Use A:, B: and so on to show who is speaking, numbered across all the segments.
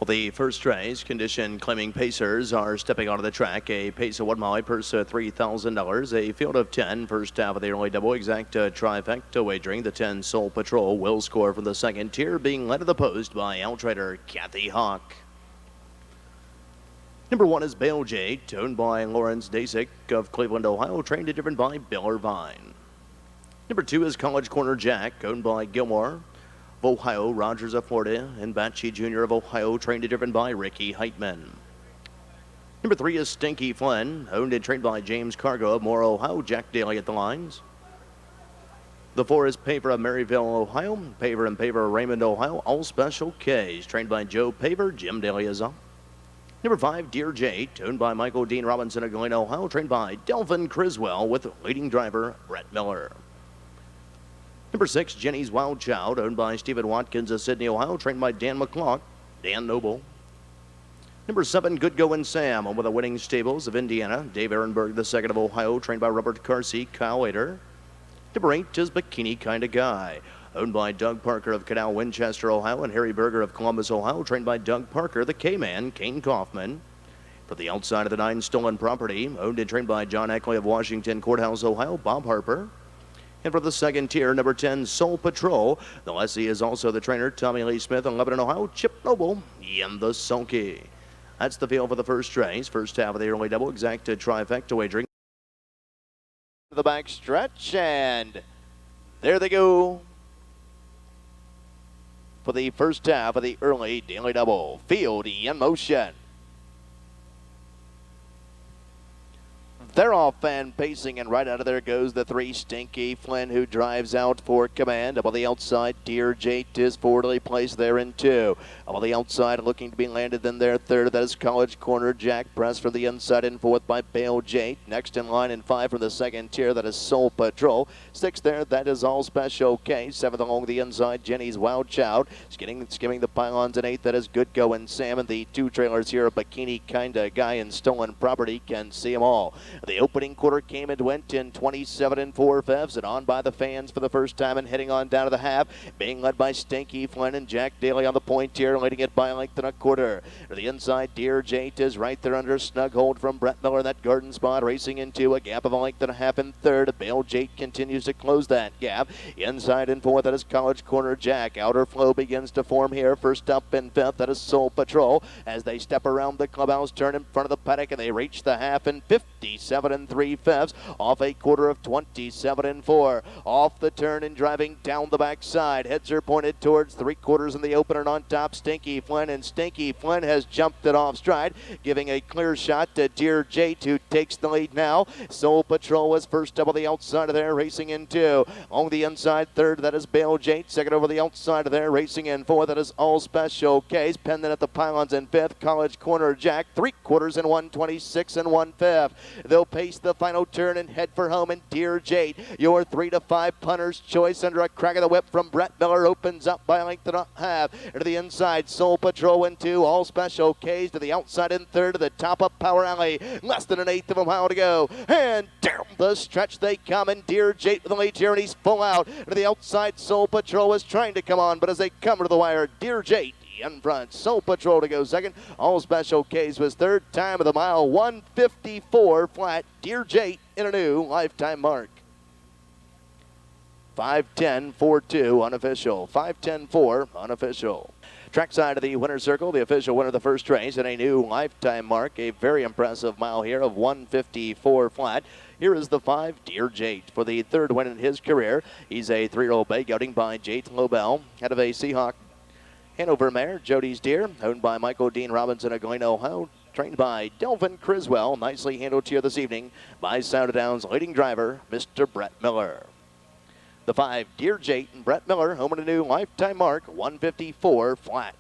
A: Well, the first race, condition claiming pacers are stepping onto the track. A pace of 1 mile, purse $3,000. A field of 10, first half of the early double, exact trifecta wagering. The 10 Soul Patrol will score from the second tier, being led to the post by outrider Kathy Hawk. Number 1 is Bale J, owned by Lawrence Dasick of Cleveland, Ohio, trained and driven by Bill Irvine. Number 2 is College Corner Jack, owned by Gilmore of Ohio, Rogers of Florida, and Batchy Jr. of Ohio, trained and driven by Ricky Heitman. Number 3 is Stinky Flynn, owned and trained by James Cargo of Moore, Ohio, Jack Daly at the lines. The 4 is Paver of Maryville, Ohio, Paver and Paver of Raymond, Ohio, all special Ks, trained by Joe Paver, Jim Daly is up. Number 5, Dear Jade, owned by Michael Dean Robinson of Galena, Ohio, trained by Delvin Criswell with leading driver Brett Miller. Number 6, Jenny's Wild Child, owned by Stephen Watkins of Sydney, Ohio, trained by Dan McClock, Dan Noble. Number 7, Good Goin' Sam, with the winning stables of Indiana, Dave Ehrenberg II of Ohio, trained by Robert Carsey, Kyle Ader. Number 8 is Bikini Kinda Guy, owned by Doug Parker of Canal, Winchester, Ohio, and Harry Berger of Columbus, Ohio, trained by Doug Parker, the K-Man, Kane Kaufman. For the outside of the 9, Stolen Property, owned and trained by John Eckley of Washington Courthouse, Ohio, Bob Harper. And for the second tier, number 10, Soul Patrol. The lessee is also the trainer, Tommy Lee Smith of Lebanon, Ohio, Chip Noble, and the Sulky. That's the field for the first race. First half of the early double, exact trifecta wagering. The back stretch, and there they go for the first half of the early daily double. Field in motion. They're off and pacing, and right out of there goes the 3, Stinky Flynn, who drives out for command. Up on the outside, Dear Jate is forwardly placed there in 2. Up on the outside, looking to be landed in their 3rd. That is College Corner Jack, pressed from the inside in 4th by Bale Jate. Next in line in 5 from the second tier, that is Soul Patrol. 6th there, that is All Special K. 7th along the inside, Jenny's Wild Child. Skimming the pylons in 8th, that is Good Goin' Sam. And the 2 trailers here, a Bikini Kinda Guy and Stolen Property, can see them all. The opening quarter came and went in 27 4/5, and on by the fans for the first time, and heading on down to the half, being led by Stinky Flynn and Jack Daly on the point here, leading it by a length and a quarter. To the inside, Dear Jate is right there under snug hold from Brett Miller in that garden spot, racing into a gap of a length and a half in 3rd. Bale Jate continues to close that gap. Inside in 4th, that is College Corner Jack. Outer flow begins to form here. First up in 5th, that is Soul Patrol. As they step around the clubhouse turn in front of the paddock, and they reach the half in 57 3/5, off a quarter of 27 4. Off the turn and driving down the backside. Heads are pointed towards 3/4 in the open, and on top Stinky Flynn, and Stinky Flynn has jumped it off stride, giving a clear shot to Dear Jate, who takes the lead now. Soul Patrol was first up on the outside of there, racing in 2. On the inside 3rd, that is Bale Jate. Second over the outside of there, racing in 4th, that is All Special Case. Pending at the pylons in 5th, College Corner Jack. 3/4 in 126 1/5. They'll pace the final turn and head for home, and Dear Jade, your 3 to 5 punter's choice under a crack of the whip from Brett Miller, opens up by a length and a half. To the inside, Soul Patrol in 2, All Special K's to the outside in 3rd, to the top of Power Alley. Less than an 1/8 of a mile to go, and down the stretch they come, and Dear Jade with the lead here, and he's full out. To the outside, Soul Patrol is trying to come on, but as they come to the wire, Dear Jade in front. Soul Patrol to go second. All Special K's was 3rd. Time of the mile, 1:54 flat. Dear Jate in a new lifetime mark. 5:10.42 unofficial. 5:10.4 unofficial. Trackside of the winner's circle, the official winner of the first race, and a new lifetime mark. A very impressive mile here of 1:54 flat. Here is the 5, Dear Jate, for the 3rd win in his career. He's a 3-year-old bay gelding by Jate Lobel, head of a Seahawk Hanover mare, Jody's Deer, owned by Michael Dean Robinson of Galena, Ohio, trained by Delvin Criswell. Nicely handled here this evening by Scioto Downs' leading driver, Mr. Brett Miller. The 5, Dear Jate and Brett Miller, home in a new lifetime mark, 1:54 flat.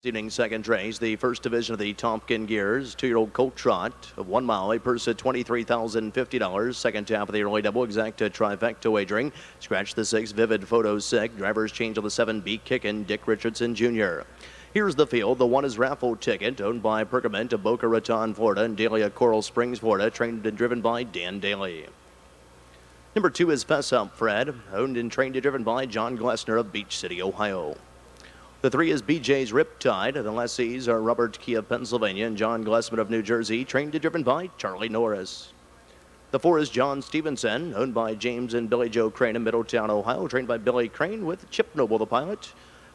A: Evening second race, the first division of the Tompkin Gears, 2-year-old Colt Trot of 1 mile, a purse at $23,050. Second half of the early double, exact trifecta wagering. Scratch the 6, Vivid Photo 6. Drivers change on the 7, Be Kickin', Dick Richardson Jr. Here's the field. The 1 is Raffle Ticket, owned by Perkament of Boca Raton, Florida, and Dahlia Coral Springs, Florida, trained and driven by Dan Daly. Number 2 is Fess Up Fred, owned and trained and driven by John Glessner of Beach City, Ohio. The 3 is BJ's Riptide. The lessees are Robert Key of Pennsylvania and John Glessman of New Jersey, trained and driven by Charlie Norris. The 4 is John Stevenson, owned by James and Billy Joe Crane in Middletown, Ohio, trained by Billy Crane with Chip Noble, the pilot.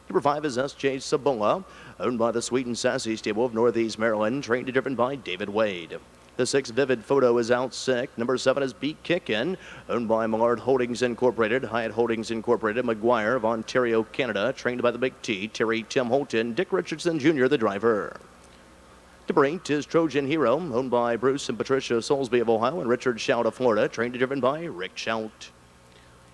A: Number 5 is S.J. Sabola, owned by the Sweet and Sassy stable of Northeast Maryland, trained and driven by David Wade. The 6 Vivid Photo is out sick. Number 7 is Beat Kickin', owned by Millard Holdings Incorporated, Hyatt Holdings Incorporated, McGuire of Ontario, Canada, trained by the Big T, Terry Tim Holton, Dick Richardson Jr., the driver. Number 8 is Trojan Hero, owned by Bruce and Patricia Soulsby of Ohio and Richard Shout of Florida, trained and driven by Rick Shout.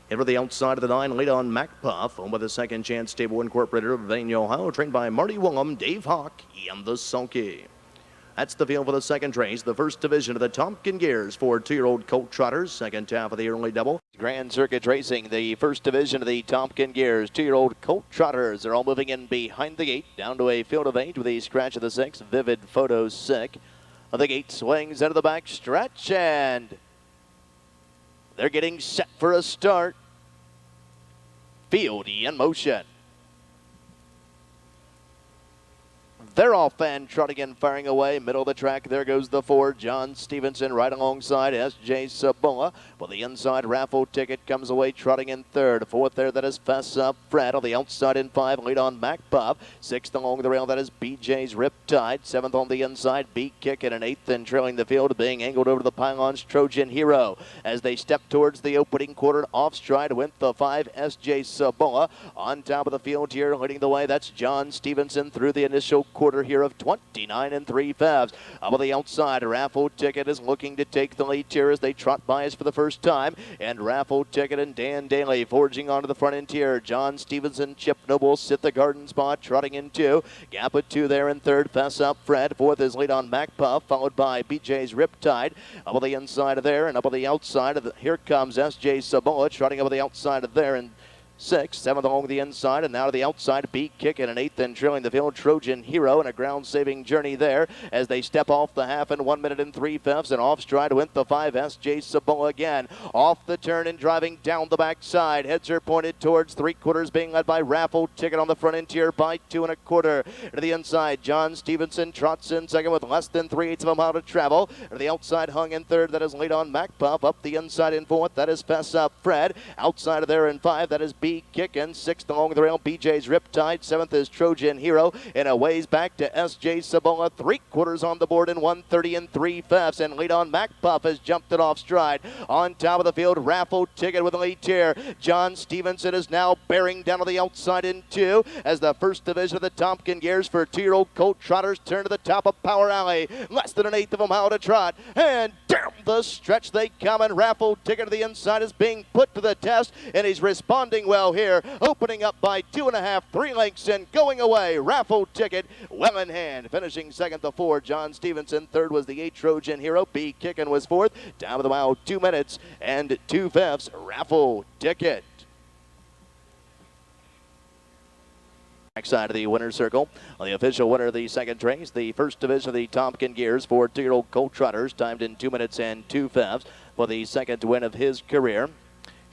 A: And for the outside of the 9, lead on Mac Puff, owned by the Second Chance Stable Incorporated of Vania, Ohio, trained by Marty Willem, Dave Hawk, and the Sulky. That's the field for the second race, the first division of the Tompkin Gears for 2-year-old Colt Trotters, second half of the early double. Grand Circuit Racing, the first division of the Tompkin Gears, 2-year-old Colt Trotters. They're all moving in behind the gate, down to a field of 8 with a scratch of the 6, Vivid Photo sick. The gate swings into the back stretch, and they're getting set for a start. Field in motion. They're off and trotting and firing away. Middle of the track, there goes the 4. John Stevenson right alongside S.J. Sabola. But the inside Raffle Ticket comes away trotting in 3rd. 4th there, that is Fess Up Fred. On the outside in 5, lead on Mac Puff. 6th along the rail, that is BJ's Riptide. 7th on the inside, Beat Kickin'. And 8th and trailing the field, being angled over to the pylons, Trojan Hero. As they step towards the opening quarter, off stride went the 5, S.J. Sabola. On top of the field here, leading the way, that's John Stevenson through the initial quarter here of 29 3/5. Up on the outside, Raffle Ticket is looking to take the lead here as they trot by us for the first time. And Raffle Ticket and Dan Daly forging onto the front end here. John Stevenson, Chip Noble sit the garden spot, trotting in 2. Gap of 2 there in 3rd. Fess Up Fred. 4th is lead on Mac Puff, followed by BJ's Riptide. Up on the inside of there and up on the outside of the, here comes S.J. Sabola trotting up on the outside of there and 6th, 7th along the inside, and now to the outside, Beat Kickin', and 8th and trailing the field, Trojan Hero, and a ground-saving journey there as they step off the half in 1 minute and 3/5, and off stride went the 5, S.J. Sabola again. Off the turn and driving down the backside. Heads are pointed towards 3/4, being led by Raffle Ticket on the front interior by 2 1/4. To the inside, John Stevenson trots in second with less than 3/8 of a mile to travel. To the outside, hung in 3rd, that is lead on Mac Puff. Up the inside in 4th, that is Fess Up Fred. Outside of there in 5, that is Beat Kickin'. 6th along the rail, BJ's Riptide. 7th is Trojan Hero. And a ways back to S.J. Sabola. 3/4 on the board in 1:30 3/5. And lead on Mac Puff has jumped it off stride. On top of the field, Raffle Ticket with the lead here. John Stevenson is now bearing down on the outside in 2 as the first division of the Tompkin Gears for 2-year-old Colt Trotters turn to the top of Power Alley. Less than 1/8 of a mile to trot. And down the stretch they come, and Raffle Ticket to the inside is being put to the test, and he's responding well here. Opening up by 2.5, 3 lengths, and going away. Raffle Ticket well in hand. Finishing second, the 4, John Stevenson. 3rd was the 8, Trojan Hero. Beat Kickin' was 4th. Down to the mile, 2 minutes and 2/5. Raffle Ticket. Backside of the winner's circle. The official winner of the second race, the first division of the Tompkin Gears for 2-year-old Colt Trotters, timed in 2 minutes and 2/5 for the second win of his career.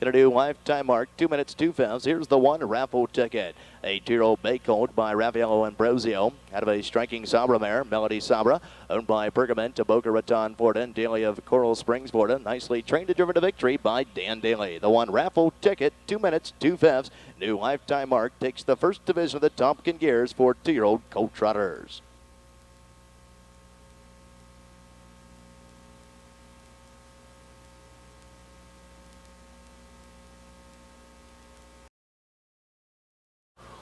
A: Gonna do lifetime mark, 2 minutes, 2/5. Here's the 1, Raffle Ticket. A 2-year-old bay colt by Raffaello Ambrosio. Out of a striking Sabra mare, Melody Sabra, owned by Perkament of Boca Raton, Florida, and Daly of Coral Springs, Florida. Nicely trained and driven to victory by Dan Daly. The 1, Raffle Ticket, 2 minutes, 2/5. New lifetime mark takes the first division of the Tompkin Gears for 2-year-old Colt Trotters.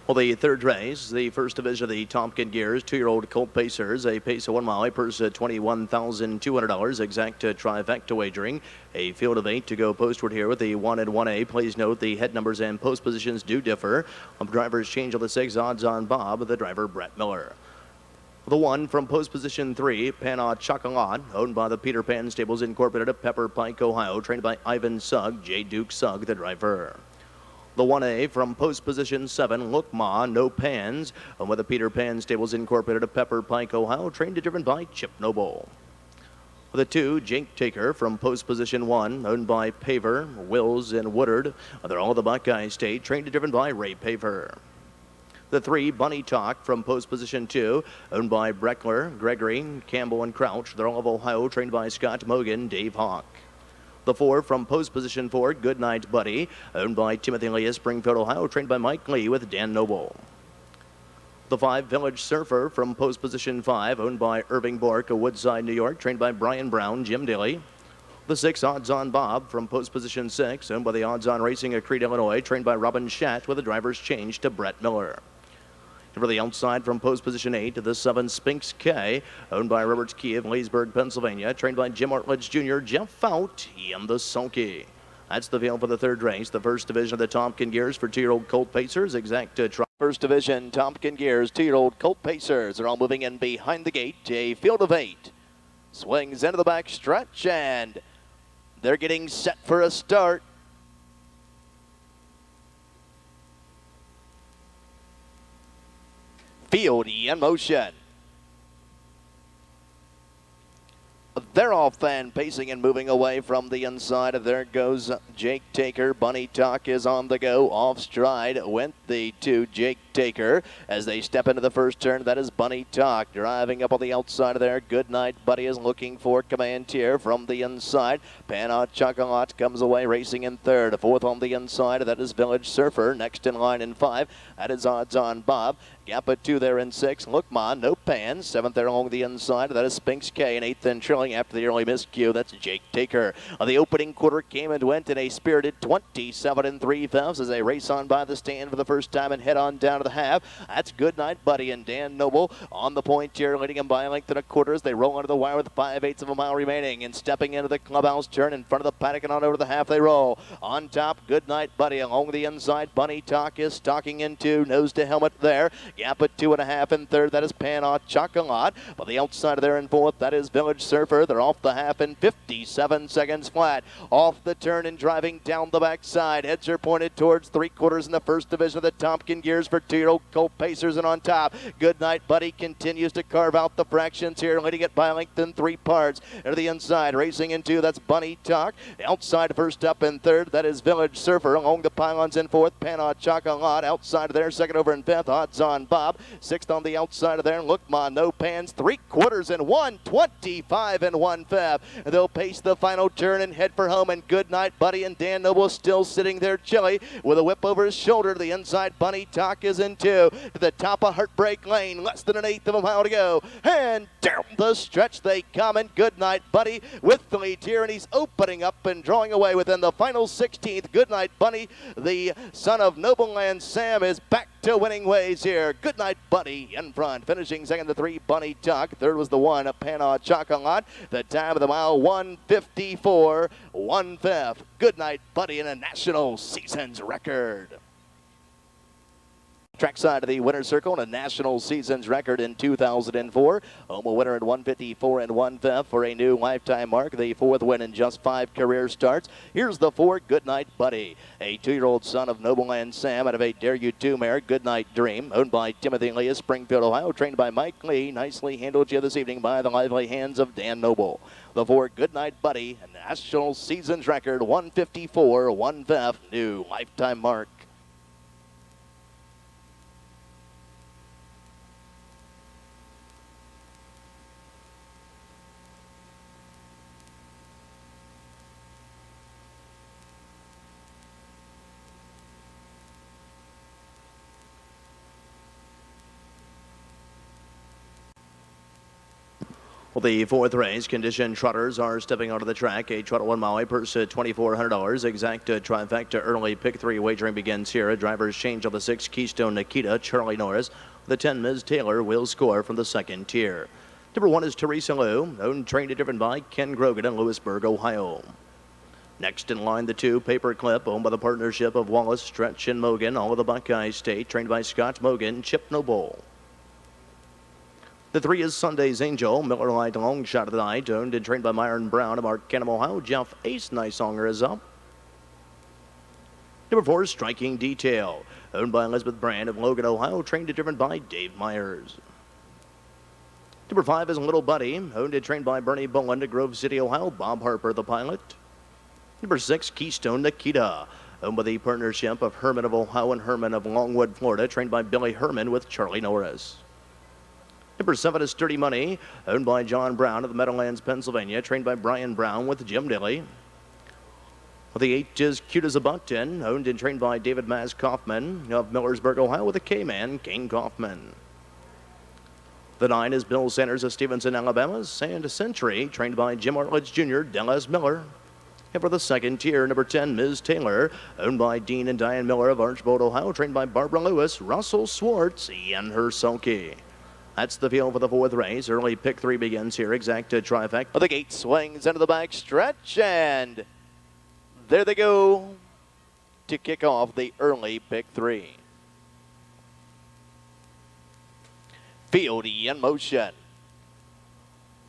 A: Well, the third race, the first division of the Tompkin Gears, 2-year-old Colt Pacers, a pace of 1 mile, a purse of $21,200, exact trifecta wagering. A field of 8 to go postward here with the 1 and 1A. Please note the head numbers and post positions do differ. Drivers change on the 6, odds on Bob, the driver Brett Miller. The 1 from post position 3, Pana Chocolat, owned by the Peter Pan Stables Incorporated of Pepper Pike, Ohio, trained by Ivan Sugg, J. Duke Sugg, the driver. The 1A from post position 7, Look Ma, No Pans, and with the Peter Pan Stables Incorporated of Pepper Pike, Ohio, trained and driven by Chip Noble. The 2, Jake Taker from post position 1, owned by Paver, Wills, and Woodard. They're all the Buckeye State, trained and driven by Ray Paver. The 3, Bunny Talk from post position 2, owned by Breckler, Gregory, Campbell, and Crouch. They're all of Ohio, trained by Scott Mogan, Dave Hawk. The 4 from post position 4, Goodnight Buddy, owned by Timothy Lee, Springfield, Ohio, trained by Mike Lee with Dan Noble. The 5, Village Surfer from post position 5, owned by Irving Bork of Woodside, New York, trained by Brian Brown, Jim Daly. The 6, Odds On Bob from post position 6, owned by the Odds On Racing of Crete, Illinois, trained by Robin Schatt with a driver's change to Brett Miller. And for the outside from post position 8 to the 7, Spinks K, owned by Roberts Key of Leesburg, Pennsylvania, trained by Jim Artledge Jr., Jeff Fout, and the Sulky. That's the field for the third race. The first division of the Tompkin Gears for 2-year-old Colt Pacers. First division, Tompkin Gears, 2-year-old Colt Pacers are all moving in behind the gate. A field of 8 swings into the back stretch, and they're getting set for a start. Field in motion. They're off and pacing and moving away from the inside. There goes Jake Taker. Bunny Talk is on the go. Off stride went the 2, Jake Taker. As they step into the first turn, that is Bunny Talk. Driving up on the outside of there. Goodnight Buddy is looking for command here from the inside. Panna Chocolat comes away racing in third. Fourth on the inside, that is Village Surfer. Next in line in 5, that is Odds On Bob. Gap of 2 there in 6. Look Ma, No Pans. 7th there along the inside. That is Spinks K. And 8th and trailing after the early miscue. That's Jake Taker. The opening quarter came and went in a spirited 27 3/5 as they race on by the stand for the first time and head on down to the half. That's Goodnight Buddy and Dan Noble on the point here, leading them by a length and a quarter as they roll under the wire with 5/8 of a mile remaining. And stepping into the clubhouse turn in front of the paddock and on over the half they roll. On top, Goodnight Buddy along the inside. Bunny Talk is stalking into nose to helmet there. Gap at 2.5 in third. That is Panna Chocolat. But the outside of there in fourth, that is Village Surfer. They're off the half in 57 seconds flat. Off the turn and driving down the backside. Heads are pointed towards 3/4 in the first division of the Tompkin Gears for 2-year-old Colt Pacers. And on top, Goodnight Buddy continues to carve out the fractions here, leading it by length in 3 parts. To the inside, racing into, that's Bunny Talk. Outside first up in third, that is Village Surfer. Along the pylons in fourth, Panna Chocolat. Outside of there, second over in fifth, Odds On Bob. 6th on the outside of there, Look Ma, No Pans. 3/4 in 1:25 and 1/5. They'll pace the final turn and head for home. And Goodnight Buddy and Dan Noble still sitting there chilly with a whip over his shoulder. To the inside, Bunny Talk is in 2. To the top of Heartbreak Lane, less than 1/8 of a mile to go. And down the stretch they come. And Goodnight Buddy with the lead here, and he's opening up and drawing away within the final 16th. Goodnight Buddy, the son of Nobleland Sam, is back to winning ways here. Goodnight Buddy in front, finishing second to 3, Bunny Talk. Third was the 1, Panna Chocolat. The time of the mile, 1:54 1/5. Goodnight Buddy in a national seasons record. Trackside of the winner's circle and a national seasons record in 2004. Home a winner at 1:54 and 1/5 for a new lifetime mark. The 4th win in just 5 career starts. Here's the 4, Goodnight Buddy. A 2-year-old son of Nobleland Sam out of a Dare You 2 mare, Goodnight Dream, owned by Timothy Lee of Springfield, Ohio, trained by Mike Lee. Nicely handled here this evening by the lively hands of Dan Noble. The 4, Goodnight Buddy, a national seasons record, 1:54 1/5, new lifetime mark. Well, the 4th race, condition trotters are stepping onto the track. A trot 1 mile, purse at $2,400. Exact trifecta early pick 3 wagering begins here. A driver's change on the 6, Keystone Nikita, Charlie Norris. The 10, Ms. Taylor, will score from the 2nd tier. Number 1 is Teresa Lou, owned, trained, and driven by Ken Grogan in Lewisburg, Ohio. Next in line, the 2, Paperclip, owned by the partnership of Wallace, Stretch, and Mogan, all of the Buckeye State, trained by Scott Mogan, Chip Noble. The 3 is Sunday's Angel, Miller Lite long shot of the night, owned and trained by Myron Brown of Mark Canham, Ohio. Jeff Ace Nicesonger is up. Number 4, Striking Detail, owned by Elizabeth Brand of Logan, Ohio, trained and driven by Dave Myers. Number 5 is Little Buddy, owned and trained by Bernie Boland of Grove City, Ohio, Bob Harper, the pilot. Number 6, Keystone Nikita, owned by the partnership of Herman of Ohio and Herman of Longwood, Florida, trained by Billy Herman with Charlie Norris. Number 7 is Sturdy Money, owned by John Brown of the Meadowlands, Pennsylvania, trained by Brian Brown with Jim Daly. The 8 is Cute as a Button, owned and trained by David Maz Kaufman of Millersburg, Ohio, with a K-Man, Kane Kaufman. The 9 is Bill Sanders of Stevenson, Alabama, and Century, trained by Jim Artledge Jr., Dallas Miller. And for the second tier, number 10, Ms. Taylor, owned by Dean and Diane Miller of Archbold, Ohio, trained by Barbara Lewis, Russell Swartz, and her sulky. That's the field for the 4th race. Early pick 3 begins here. Exacta trifecta. The gate swings into the back stretch, and there they go to kick off the early pick 3. Field in motion.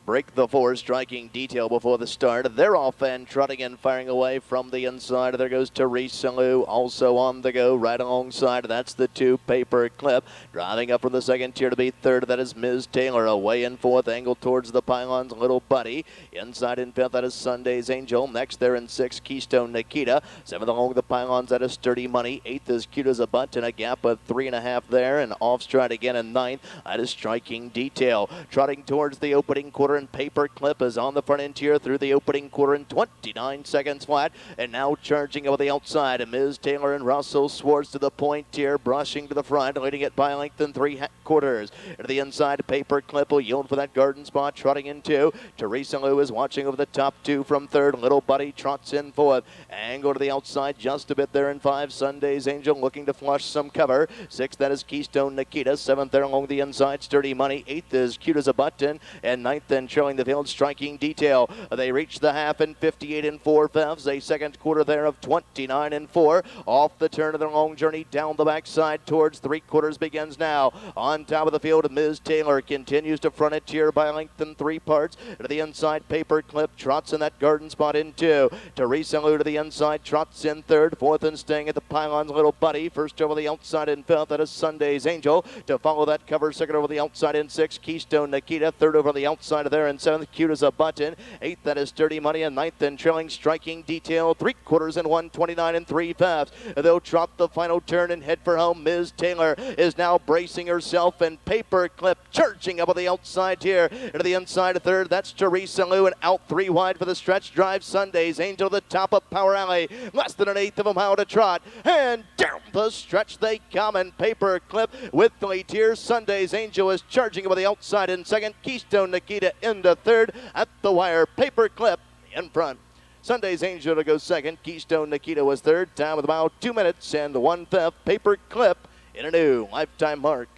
A: Break the 4, Striking Detail before the start. They're off and trotting and firing away from the inside. There goes Teresa Lou, also on the go right alongside. That's the 2, Paper Clip. Driving up from the second tier to be 3rd. That is Ms. Taylor. Away in 4th, angle towards the pylons, Little Buddy. Inside in 5th, that is Sunday's Angel. Next there in 6th, Keystone Nikita. 7th along the pylons, that is Sturdy Money. 8th is Cute as a Button. A gap of 3.5 there, and off stride again in 9th. That is Striking Detail. Trotting towards the opening quarter, and Paper Clip is on the front end here through the opening quarter in 29 seconds flat, and now charging over the outside. And Ms. Taylor and Russell Swartz to the point here, brushing to the front, leading it by length in 3/4. To the inside, Paper Clip will yield for that garden spot, trotting in 2. Teresa Lou is watching over the top 2 from 3rd. Little Buddy trots in 4th. Angle to the outside just a bit there in 5. Sunday's Angel looking to flush some cover. 6th, that is Keystone Nikita. 7th there along the inside, Sturdy Money. 8th is Cute as a Button. And 9th then trailing the field, Striking Detail. They reach the half in 58 4/5. A second quarter there of 29 4. Off the turn of their long journey down the backside towards 3/4 begins now. On top of the field, Ms. Taylor continues to front it here by length in 3 parts. To the inside, Paper Clip trots in that garden spot in 2. Teresa Lou to the inside, trots in 3rd. 4th and staying at the pylons, Little Buddy. First over the outside in 5th, that is Sunday's Angel. To follow that cover, second over the outside in 6th, Keystone Nikita. 3rd over the outside of there in 7th, Cute as a Button. 8th, that is Sturdy Money, and 9th and trailing, Striking Detail. 3/4 in 1:29 3/5. They'll trot the final turn and head for home. Ms. Taylor is now bracing herself, and Paper Clip charging up on the outside here. To the inside of 3rd, that's Teresa Lou, and out 3 wide for the stretch drive. Sunday's Angel to the top of Power Alley. Less than an 1/8 of a mile to trot, and down the stretch they come, and Paper Clip with the lead here. Sunday's Angel is charging up on the outside in 2nd. Keystone Nikita into 3rd. At the wire, Paper Clip in front. Sunday's Angel to go 2nd. Keystone Nikita was 3rd. Time with about 2 minutes and 1/5. Paper Clip in a new lifetime mark.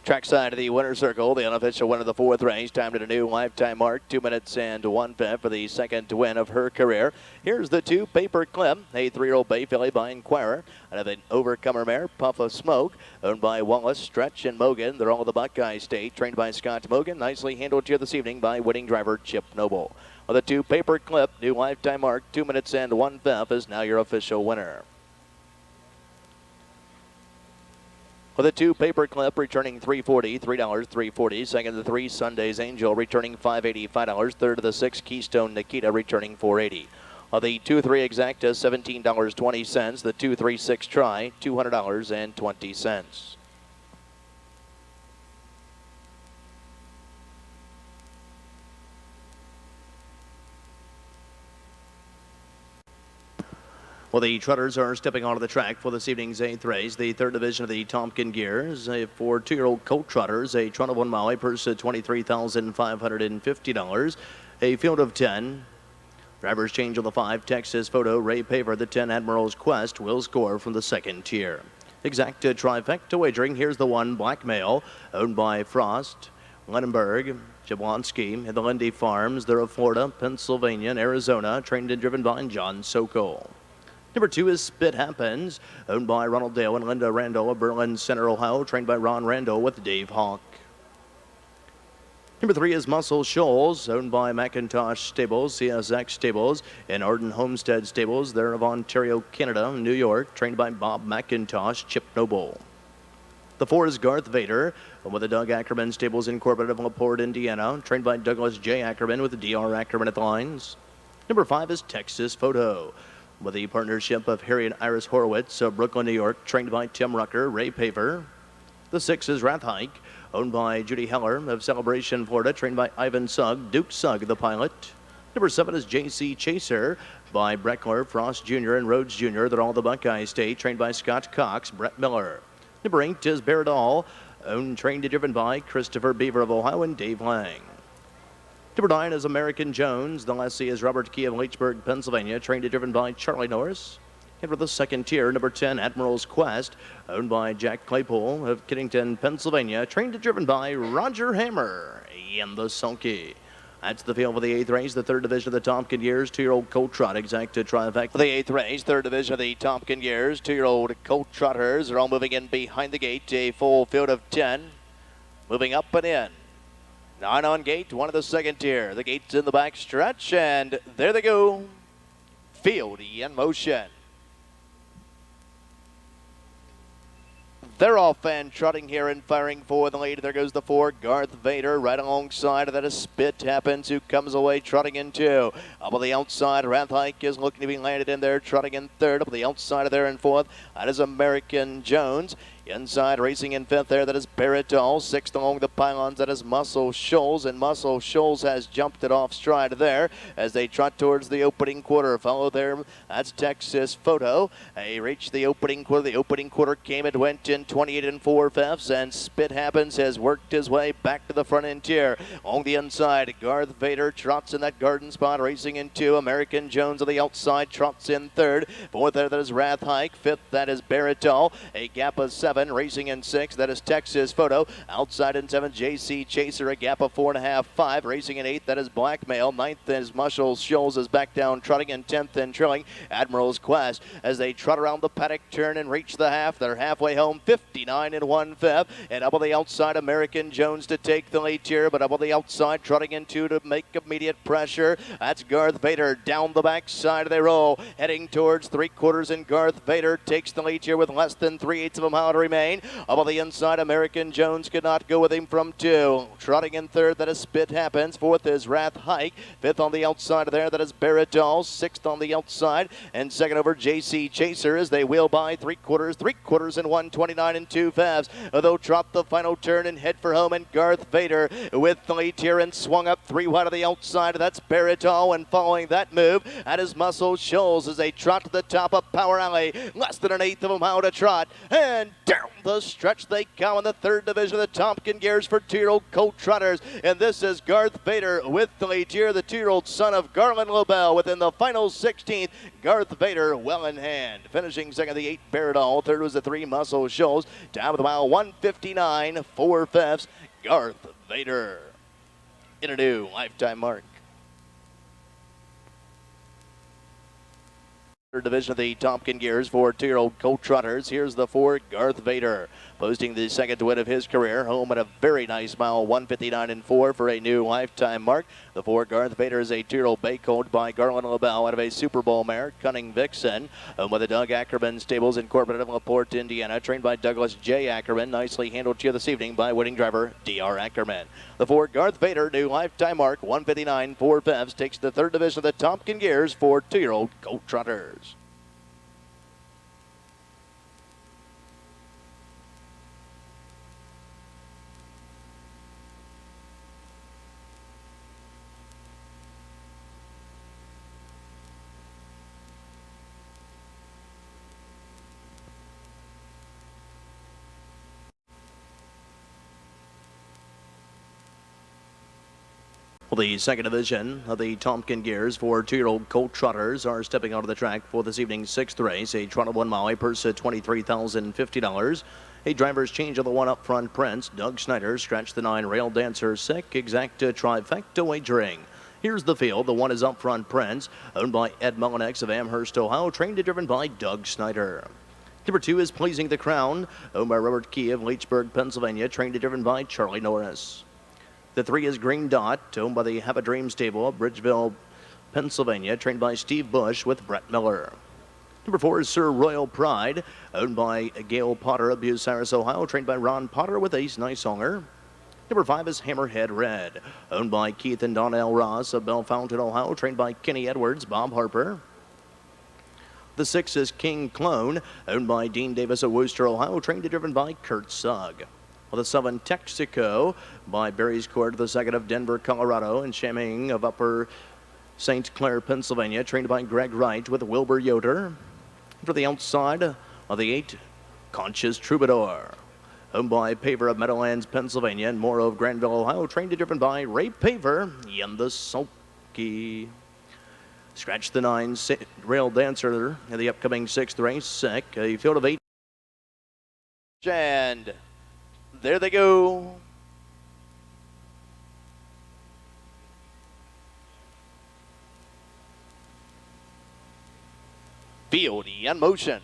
A: Trackside of the winner's circle, the unofficial winner of the 4th race, timed at a new lifetime mark, 2 minutes and 1/5 for the second win of her career. Here's the 2, Paper Clip, a 3-year-old bay filly by Inquirer. Out of an Overcomer mare, Puff of Smoke, owned by Wallace, Stretch, and Mogan. They're all the Buckeye State, trained by Scott Mogan. Nicely handled here this evening by winning driver Chip Noble. Well, the 2, Paper Clip, new lifetime mark, 2 minutes and 1/5 is now your official winner. For the 2, Paper Clip, returning $3.40, $3, $3.40. Second to 3, Sunday's Angel, returning $5.80, $5. Third to the 6, Keystone Nikita, returning $4.80. On the 2-3 Exacta, $17.20. The 2-3-6 Try, $200.20. Well, the Trotters are stepping onto the track for this evening's 8th race, the 3rd division of the Tompkin Gears. For 2-year-old colt trotters, a trot of 1 mile, a purse of $23,550. A field of 10. Drivers change on the 5, Texas Photo, Ray Paver. The 10, Admirals Quest, will score from the 2nd tier. Exacta trifecta wagering. Here's the 1, Blackmail, owned by Frost, Lunenburg, Jablonski, and the Lindy Farms. They're of Florida, Pennsylvania, and Arizona, trained and driven by John Sokol. Number 2 is Spit Happens, owned by Ronald Dale and Linda Randall of Berlin Center, Ohio, trained by Ron Randall with Dave Hawk. Number 3 is Muscle Shoals, owned by McIntosh Stables, CSX Stables, and Arden Homestead Stables. They're of Ontario, Canada, New York, trained by Bob McIntosh, Chip Noble. The 4 is Garth Vader, with the Doug Ackerman Stables Incorporated of LaPorte, Indiana, trained by Douglas J. Ackerman with D.R. Ackerman at the lines. Number 5 is Texas Photo, with the partnership of Harry and Iris Horowitz of Brooklyn, New York, trained by Tim Rucker, Ray Paver. The 6 is Wrath Hike, owned by Judy Heller of Celebration, Florida, trained by Ivan Sugg, Duke Sugg, the pilot. Number 7 is J.C. Chaser by Breckler, Frost Jr., and Rhodes Jr. They're all the Buckeye State, trained by Scott Cox, Brett Miller. Number 8 is Baradall, owned, trained, and driven by Christopher Beaver of Ohio and Dave Lang. Number 9 is American Jones. The lessee is Robert Key of Leechburg, Pennsylvania, trained and driven by Charlie Norris. And for the second tier, number 10, Admirals Quest, owned by Jack Claypool of Kiddington, Pennsylvania, trained and driven by Roger Hammer in the sulky. That's the field for the 8th race, the 3rd division of the Tompkin Years, 2-year-old Colt Trot, exact to trifecta. For the 8th race, 3rd division of the Tompkin Years, 2-year-old Colt Trotters are all moving in behind the gate, a full field of 10, moving up and in. 9 on gate, 1 of the second tier. The gate's in the back stretch, and there they go. Field in motion. They're off and trotting here and firing for the lead. There goes the 4, Garth Vader, right alongside of that is Spit Happens, who comes away trotting in 2. Up on the outside, Wrath Hike is looking to be landed in there, trotting in 3rd. Up on the outside of there in 4th, that is American Jones. Inside, racing in 5th there, that is Baritol. 6th along the pylons, that is Muscle Shoals, and Muscle Shoals has jumped it off stride there as they trot towards the opening quarter. Follow there, that's Texas Photo. They reached the opening quarter. The opening quarter came and went in 28 4/5, and Spit Happens has worked his way back to the front end tier. On the inside, Garth Vader trots in that garden spot, racing in 2. American Jones on the outside trots in 3rd. 4th there, that is Wrath Hike. 5th, that is Baritol. A gap of 7. Racing in 6th, that is Texas Photo. Outside in 7th, J.C. Chaser, a gap of 4.5, 5. Racing in 8th, that is Blackmail. 9th is Muscle Shoals is back down, trotting in 10th and trailing Admirals Quest as they trot around the paddock turn and reach the half. They're halfway home, 59 1/5. And up on the outside, American Jones to take the lead here, but up on the outside, trotting in 2 to make immediate pressure. That's Garth Vader down the backside of their roll, heading towards 3/4, and Garth Vader takes the lead here with less than 3/8 of a mile to remain. Up on the inside, American Jones could not go with him from 2. Trotting in 3rd, that is Spit Happens. 4th is Wrath Hike. 5th on the outside of there, that is Baritol. 6th on the outside, and 2nd over J.C. Chaser as they wheel by 3/4, and 1:29 2/5. They'll trot the final turn and head for home, and Garth Vader with the lead here and swung up 3 wide of the outside. That's Baritol, and following that move, that is Muscle Shoals as they trot to the top of Power Alley. Less than 1/8 of a mile to trot, and down the stretch they come in the 3rd division of the Tompkin Gears for 2-year-old Colt Trotters. And this is Garth Vader with the lead here, the 2-year-old son of Garland Lobel within the final 16th. Garth Vader well in hand. Finishing second, the 8 Baradol. 3rd was the 3 Muscle Shoals. Time of the mile, 1:59 4/5. Garth Vader in a new lifetime mark. Division of the Tompkin Gears for 2-year-old Colt Trotters. Here's the 4, Garth Vader, posting the 2nd win of his career, home at a very nice mile, 1:59 4 for a new lifetime mark. The 4, Garth Vader, is a 2-year-old bay colt by Garland LaBelle out of a Super Bowl mare, Cunning Vixen, with the Doug Ackerman Stables Incorporated of LaPorte, Indiana, trained by Douglas J. Ackerman, nicely handled here this evening by winning driver D.R. Ackerman. The 4, Garth Vader, new lifetime mark, 1:59 4/5, takes the 3rd division of the Tompkin Gears for 2-year-old Colt Trotters. Well, the 2nd division of the Tompkin Gears for 2-year-old Colt Trotters are stepping onto the track for this evening's 6th race. A trot of 1 mile, a purse of $23,050. A driver's change of the 1 up front, Prince. Doug Snyder scratched the 9 Rail Dancer Sick, exacta trifecta wagering. Here's the field. The 1 is up front, Prince, owned by Ed Mullinex of Amherst, Ohio, trained and driven by Doug Snyder. Number 2 is Pleasing the Crown, owned by Robert Key of Leechburg, Pennsylvania, trained and driven by Charlie Norris. The 3 is Green Dot, owned by the Have a Dream stable, Bridgeville, Pennsylvania, trained by Steve Bush with Brett Miller. Number 4 is Sir Royal Pride, owned by Gail Potter of Bucyrus, Ohio, trained by Ron Potter with Ace Nicehonger. Number 5 is Hammerhead Red, owned by Keith and Donnell Ross of Bellefontaine, Ohio, trained by Kenny Edwards, Bob Harper. The 6 is King Clone, owned by Dean Davis of Worcester, Ohio, trained and driven by Kurt Sugg. Well, the 7 Texaco by Barry's Court, the 2nd of Denver, Colorado, and Shamming of Upper St. Clair, Pennsylvania, trained by Greg Wright with Wilbur Yoder. For the outside of the 8, Conscious Troubadour, owned by Paver of Meadowlands, Pennsylvania, and Morrow of Granville, Ohio, trained and driven by Ray Paver in the Sulky. Scratch the 9 Rail Dancer in the upcoming 6th race, Sick, a field of 8. And there they go. Field in motion.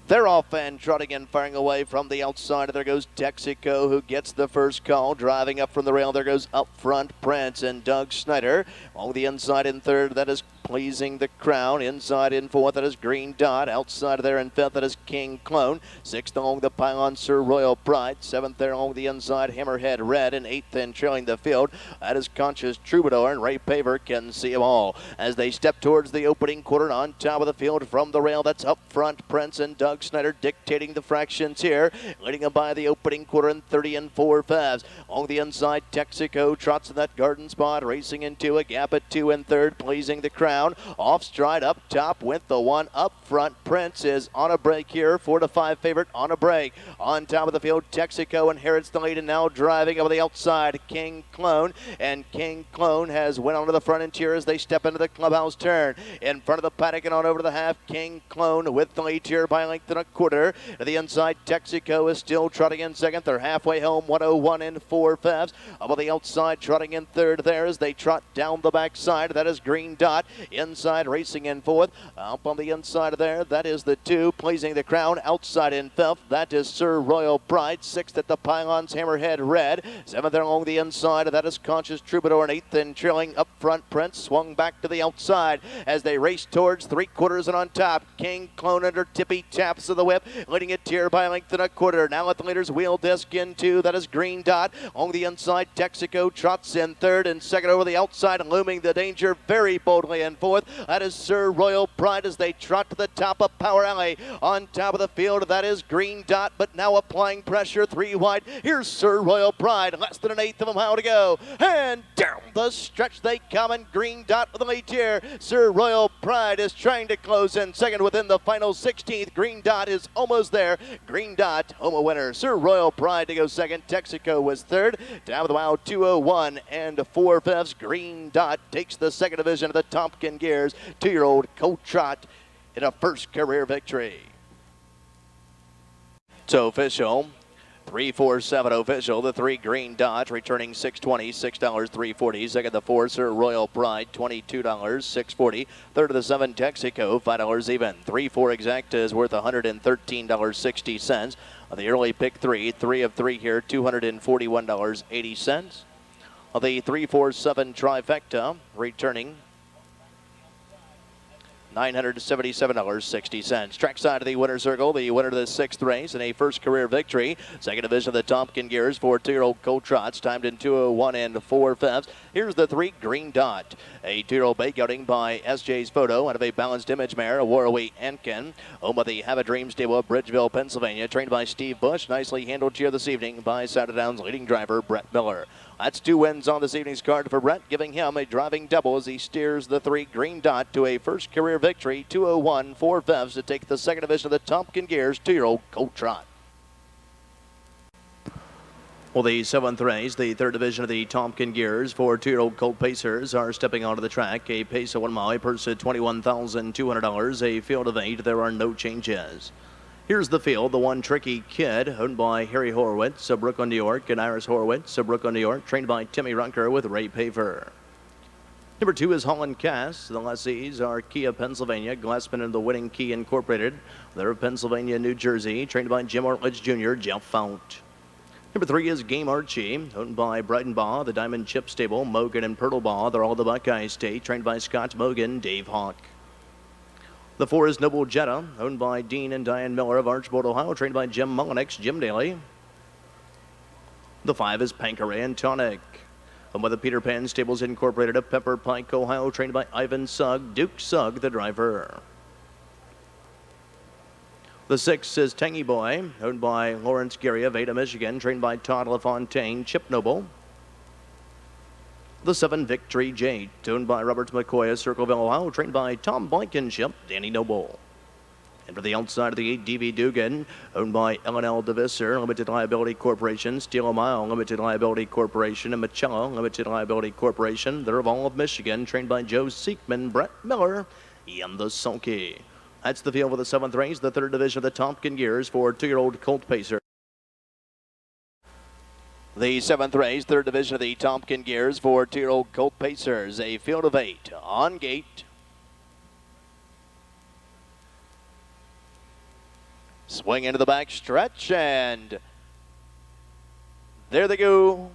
A: They're off and trotting and firing away from the outside. There goes Texaco, who gets the first call. Driving up from the rail, there goes Up Front Prince and Doug Snyder. On the inside in 3rd, that is Pleasing the Crown. Inside in 4th, that is Green Dot. Outside of there in 5th, that is King Clone. 6th along the pylon, Sir Royal Pride. 7th there along the inside, Hammerhead Red. And 8th in trailing the field, that is Conscious Troubadour. And Ray Paver can see them all as they step towards the opening quarter. On top of the field from the rail, that's Up Front Prince and Doug Snyder dictating the fractions here, leading them by the opening quarter in 30 and 4/5. On the inside, Texaco trots in that garden spot, racing into a gap at 2 and 3rd, Pleasing the Crown. Off stride up top with the 1 Up Front Prince is on a break here, 4-5 favorite on a break. On top of the field, Texaco inherits the lead and now driving over the outside, King Clone. And King Clone has went onto the front interior as they step into the clubhouse turn. In front of the paddock and on over to the half, King Clone with the lead here by length and a quarter. To the inside, Texaco is still trotting in 2nd. They're halfway home, 101 and 4/5. Up on the outside, trotting in 3rd there as they trot down the backside. That is Green Dot. Inside, racing in 4th. Up on the inside of there, that is the 2, Pleasing the Crown. Outside in 5th, that is Sir Royal Pride. 6th at the pylons, Hammerhead Red. 7th there along the inside, that is Conscious Troubadour. And 8th in trailing, Up Front Prince swung back to the outside as they race towards 3/4 and on top. King Clone under tippy taps of the whip, leading it here by length and a quarter. Now at the leader's wheel disc in 2, that is Green Dot. On the inside, Texaco trots in 3rd and 2nd over the outside, looming the danger very boldly in 4th. That is Sir Royal Pride as they trot to the top of Power Alley. On top of the field, that is Green Dot, but now applying pressure 3 wide. Here's Sir Royal Pride, less than an 1/8 of a mile to go. And down the stretch they come, and Green Dot with the lead here. Sir Royal Pride is trying to close in 2nd within the final 16th. Green Dot is almost there. Green Dot, home a winner. Sir Royal Pride to go 2nd. Texaco was 3rd. Down the mile, 2:01 and 4/5. Green Dot takes the 2nd division of the Tompkin Gears. 2-year-old Colt Trot in a first career victory. So official, 347 official. The 3 Green Dot returning $6.20, $6 340. 2nd the 4 Sir Royal Pride, $22 640. 3rd of the 7 Texaco, $5 even. 3-4 Exacta is worth $113.60. On the early pick 3, 3 of 3 here, $241.80. On the 347 Trifecta returning $977.60. Trackside of the winner's circle, the winner of the 6th race in a first career victory. 2nd division of the Tompkin Gears for 2-year-old Colt Trots, timed in 2:01 and 4/5. Here's the 3 Green Dot, a 2-year-old bay gelding by SJ's Photo out of a balanced image mare, a Warrawee Ankin, owned by the Have a Dream stable of Bridgeville, Pennsylvania, trained by Steve Bush, nicely handled here this evening by Scioto Downs leading driver Brett Miller. That's 2 wins on this evening's card for Brett, giving him a driving double as he steers the 3 Green Dot to a first career victory, 2:01 4/5 to take the 2nd division of the Tompkin Gears 2-year-old Colt Trot. Well, the 7th race, the 3rd division of the Tompkin Gears for 2-year-old Colt Pacers are stepping onto the track. A pace of 1 mile, a purse at $21,200, a field of 8. There are no changes. Here's the field, the 1 Tricky Kid, owned by Harry Horowitz of Brooklyn, New York, and Iris Horowitz of Brooklyn, New York, trained by Timmy Runker with Ray Paver. Number 2 is Holland Cass. The lessees are Kia, Pennsylvania, Glassman and the Winning Key Incorporated. They're Pennsylvania, New Jersey, trained by Jim Ortledge Jr., Jeff Fount. Number 3 is Game Archie, owned by Brighton Baugh, the Diamond Chip Stable, Mogan and Baugh. They're all the Buckeye State, trained by Scott Mogan, Dave Hawk. The 4 is Noble Jetta, owned by Dean and Diane Miller of Archbold, Ohio, trained by Jim Mullenix, Jim Daly. The 5 is Pancaray and Tonic, owned by the Peter Pan Stables Incorporated of Pepper Pike, Ohio, trained by Ivan Sugg, Duke Sugg, the driver. The 6 is Tangy Boy, owned by Lawrence Gary of Ada, Michigan, trained by Todd LaFontaine, Chip Noble. The 7, Victory Jade, owned by Robert McCoy of Circleville, Ohio, trained by Tom Blankenship, Danny Noble. And for the outside of the 8, D.V. Dugan, owned by L&L DeVisser, Limited Liability Corporation, Steel a Mile, Limited Liability Corporation, and Michello, Limited Liability Corporation. They're all of Michigan, trained by Joe Seekman, Brett Miller, and the Sulky. That's the field for the 7th race, the 3rd division of the Tompkin Gears for 2-year-old Colt Pacer. The 7th race, 3rd division of the Tompkin Gears for 2-year-old Colt Pacers. A field of 8 on gate. Swing into the back stretch, and there they go.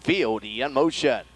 A: Field in motion.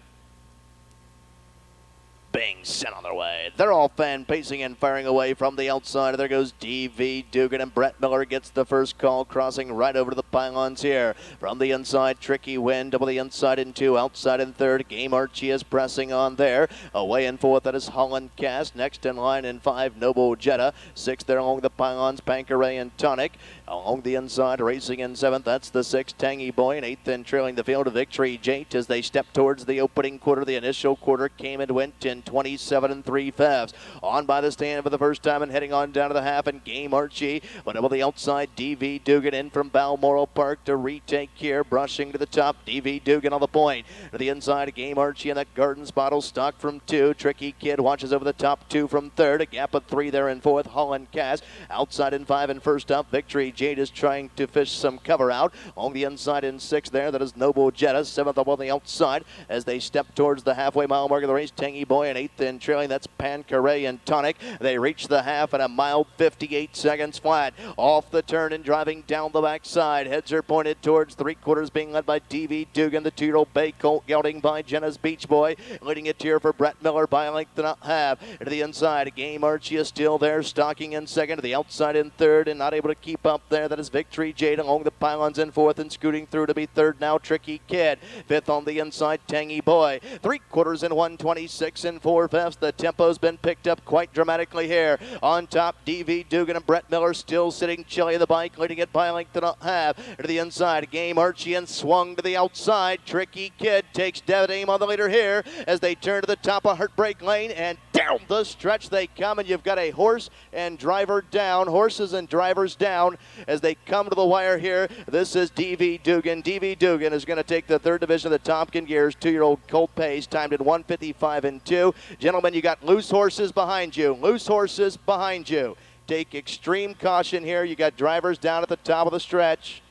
A: Bing, sent on their way. They're all fan pacing and firing away from the outside. There goes D.V. Dugan, and Brett Miller gets the first call, crossing right over to the pylons here. From the inside, Tricky Wind, double the inside in 2, outside in 3rd. Game Archie is pressing on there. Away in 4th, that is Holland Cast. Next in line in 5, Noble Jetta. 6th there along the pylons, Pancaray and Tonic. Along the inside, racing in 7th, that's the 6, Tangy Boy. And 8th in trailing the field of Victory Jate as they step towards the opening quarter. The initial quarter came and went in 27 3/5. On by the stand for the first time and heading on down to the half, and Game Archie. But over the outside, D.V. Dugan in from Balmoral Park to retake here. Brushing to the top, D.V. Dugan on the point. To the inside, Game Archie in that garden spot will stock from 2. Tricky Kid watches over the top 2 from 3rd. A gap of 3 there in 4th. Holland Cast outside in 5, and first up, Victory Jade is trying to fish some cover out. On the inside in 6 there, that is Noble Jetta. 7th up on the outside as they step towards the halfway mile mark of the race. Tangy Boy, and 8th in trailing, that's Pancaray and Tonic. They reach the half in a mild 58 seconds flat. Off the turn and driving down the backside. Heads are pointed towards 3/4, being led by D.V. Dugan, the 2-year-old Bay Colt, gelding by Jenna's Beach Boy. Leading it here for Brett Miller by a length and a half. To the inside, Game Archie is still there, stalking in 2nd. To the outside in 3rd, and not able to keep up there. That is Victory Jade along the pylons in 4th, and scooting through to be 3rd now, Tricky Kid. 5th on the inside, Tangy Boy. 3/4 in 1:26 and 4/5. The tempo's been picked up quite dramatically here. On top, D.V. Dugan and Brett Miller still sitting chilly in the bike, leading it by a length and a half. To the inside, Game Archie, and swung to the outside. Tricky Kid takes dead aim on the leader here as they turn to the top of Heartbreak Lane, and down the stretch they come, and you've got a horse and driver down, horses and drivers down as they come to the wire here. This is D.V. Dugan. D.V. Dugan is going to take the 3rd division of the Tompkin Gears, 2-year-old Colt Pace, timed at 1:55 and 2. Gentlemen, you got loose horses behind you. Loose horses behind you. Take extreme caution here. You got drivers down at the top of the stretch.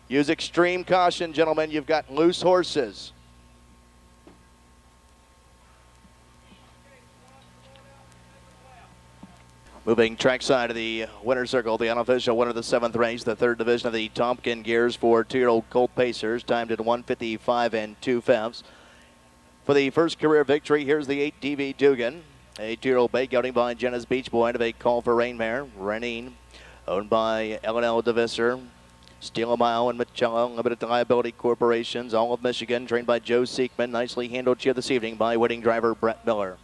A: Use extreme caution, gentlemen. You've got loose horses. Moving trackside of the winner's circle, the unofficial winner of the 7th race, the 3rd division of the Tompkin Gears for 2-year-old Colt Pacers, timed at 1:55 and 2/5. For the first career victory, here's the 8, D.V. Dugan. A 2-year-old bay gelding by Jenna's Beach Boy, and a call for Rainmare. Renine, owned by L&L DeVisser. Steel a Mile and Michello, Limited Liability Corporations, all of Michigan, trained by Joe Seekman. Nicely handled here this evening by winning driver Brett Miller.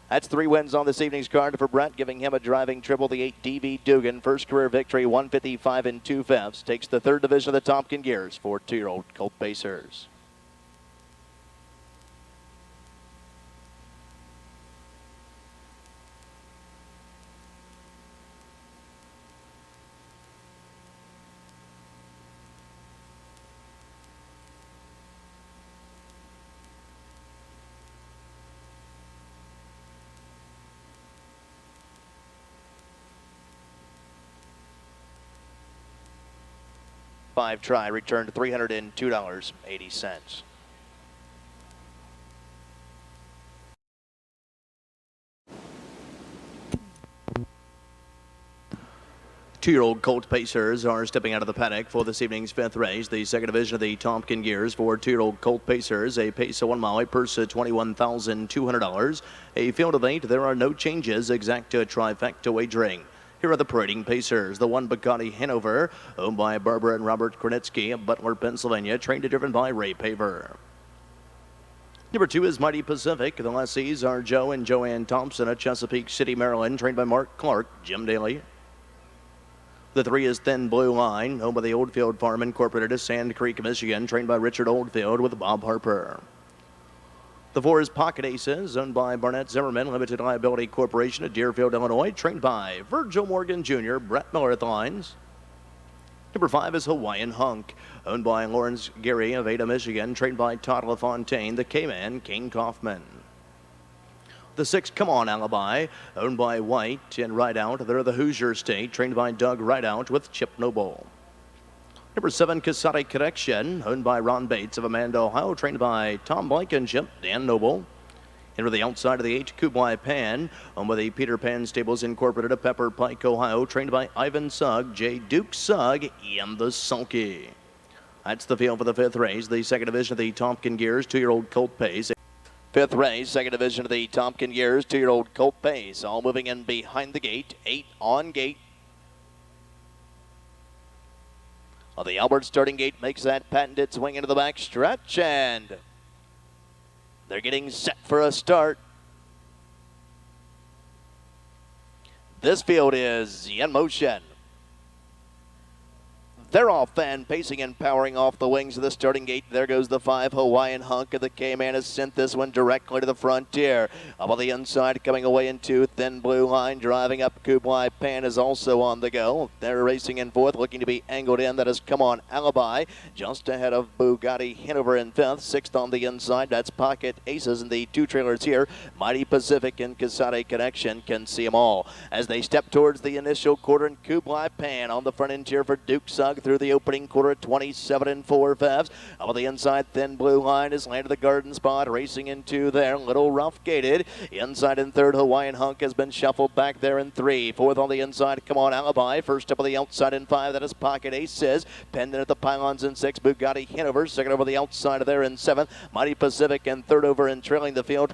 A: That's 3 wins on this evening's card for Brett, giving him a driving triple. The 8, D.V. Dugan, first career victory, 1:55 and 2/5. Takes the 3rd division of the Tompkin Gears for 2-year-old Colt Pacers. Five try, returned $302.80. Two-year-old Colt Pacers are stepping out of the paddock for this evening's fifth race. The second division of the Tompkin Gears for two-year-old Colt Pacers. A pace of 1 mile, a purse of $21,200. A field of 8. There are no changes. Exacta trifecta wagering. Here are the parading Pacers. The one Bugatti Hanover, owned by Barbara and Robert Krenitsky of Butler, Pennsylvania, trained and driven by Ray Paver. Number 2 is Mighty Pacific. The lessees are Joe and Joanne Thompson of Chesapeake City, Maryland, trained by Mark Clark, Jim Daly. The 3 is Thin Blue Line, owned by the Oldfield Farm Incorporated of Sand Creek, Michigan, trained by Richard Oldfield with Bob Harper. The 4 is Pocket Aces, owned by Barnett Zimmerman Limited Liability Corporation of Deerfield, Illinois, trained by Virgil Morgan Jr., Brett Miller Lines. Number 5 is Hawaiian Hunk, owned by Lawrence Geary of Ada, Michigan, trained by Todd LaFontaine, the K-Man, King Kaufman. The 6, Come On Alibi, owned by White and Rideout. They're the Hoosier State, trained by Doug Rideout with Chip Noble. Number 7, Casati Connection, owned by Ron Bates of Amanda, Ohio, trained by Tom Blankenship, Dan Noble. Into the outside of the 8, Kublai Pan, owned by the Peter Pan Stables Incorporated of Pepper Pike, Ohio, trained by Ivan Sugg, J. Duke Sugg, and the Sulky. That's the field for the fifth race, the second division of the Tompkin Gears, 2-year-old Colt Pace. Fifth race, second division of the Tompkin Gears, 2-year-old Colt Pace. All moving in behind the gate. 8 on gate. Well, the Albert starting gate makes that patented swing into the back stretch, and they're getting set for a start. This field is in motion. They're off and pacing and powering off the wings of the starting gate. There goes the 5 Hawaiian Hunk, and the K-Man has sent this one directly to the frontier. Up on the inside, coming away into Thin Blue Line, driving up Kublai Pan is also on the go. They're racing in fourth, looking to be angled in. That is Come On Alibi, just ahead of Bugatti Hanover in fifth. Sixth on the inside, that's Pocket Aces, and the 2 trailers here, Mighty Pacific and Casati Connection, can see them all. As they step towards the initial quarter, and Kublai Pan on the front interior for Duke Sugg through the opening quarter at 27 4 fifths. Up on the inside, Thin Blue Line has landed the garden spot, racing into there, little rough gated. Inside in third, Hawaiian Hunk has been shuffled back there in 3. Fourth on the inside, Come On Alibi. First up on the outside in 5, that is Pocket Aces. Pendant at the pylons in 6, Bugatti Hanover. Second over the outside of there in 7th, Mighty Pacific, and third over and trailing the field,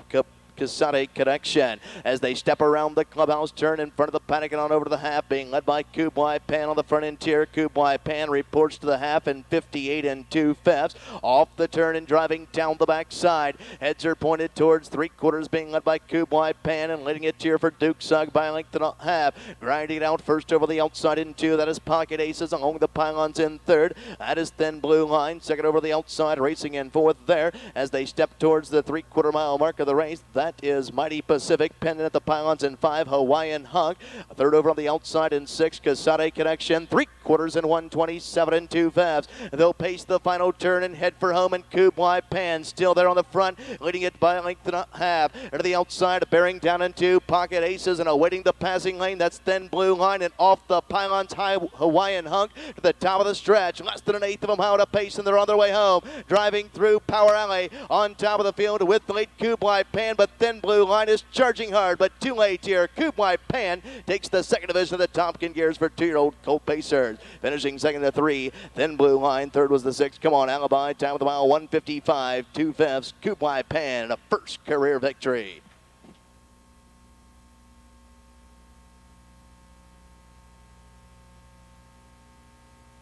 A: Casati Connection. As they step around the clubhouse turn in front of the paddock and on over to the half, being led by Kublai Pan on the front interior. Kublai Pan reports to the half in 58 2 fifths. Off the turn and driving down the backside. Heads are pointed towards 3/4, being led by Kublai Pan, and leading it here for Duke Sugg by a length and a half. Grinding it out first over the outside in 2. That is Pocket Aces along the pylons in third. That is Thin Blue Line. Second over the outside, racing in fourth there as they step towards the 3/4 mile mark of the race. That is Mighty Pacific, pendant at the pylons in 5, Hawaiian Hunk. Third over on the outside in 6, Casati Connection. 3/4 in 127 2 fifths. They'll pace the final turn and head for home, and Kublai Pan still there on the front, leading it by a length and a half. And to the outside, bearing down into Pocket Aces and awaiting the passing lane. That's Thin Blue Line, and off the pylons, high Hawaiian Hunk to the top of the stretch. Less than an eighth of a mile to pace, and they're on their way home. Driving through Power Alley on top of the field with the late Kublai Pan, but Thin Blue Line is charging hard, but too late here. Kublai Pan takes the second division of the Tompkin Gears for 2-year-old Colt Pacers. Finishing second to 3, Thin Blue Line. Third was the 6, Come On Alibi. Time of the mile, 155 2 fifths. Kublai Pan, a first career victory.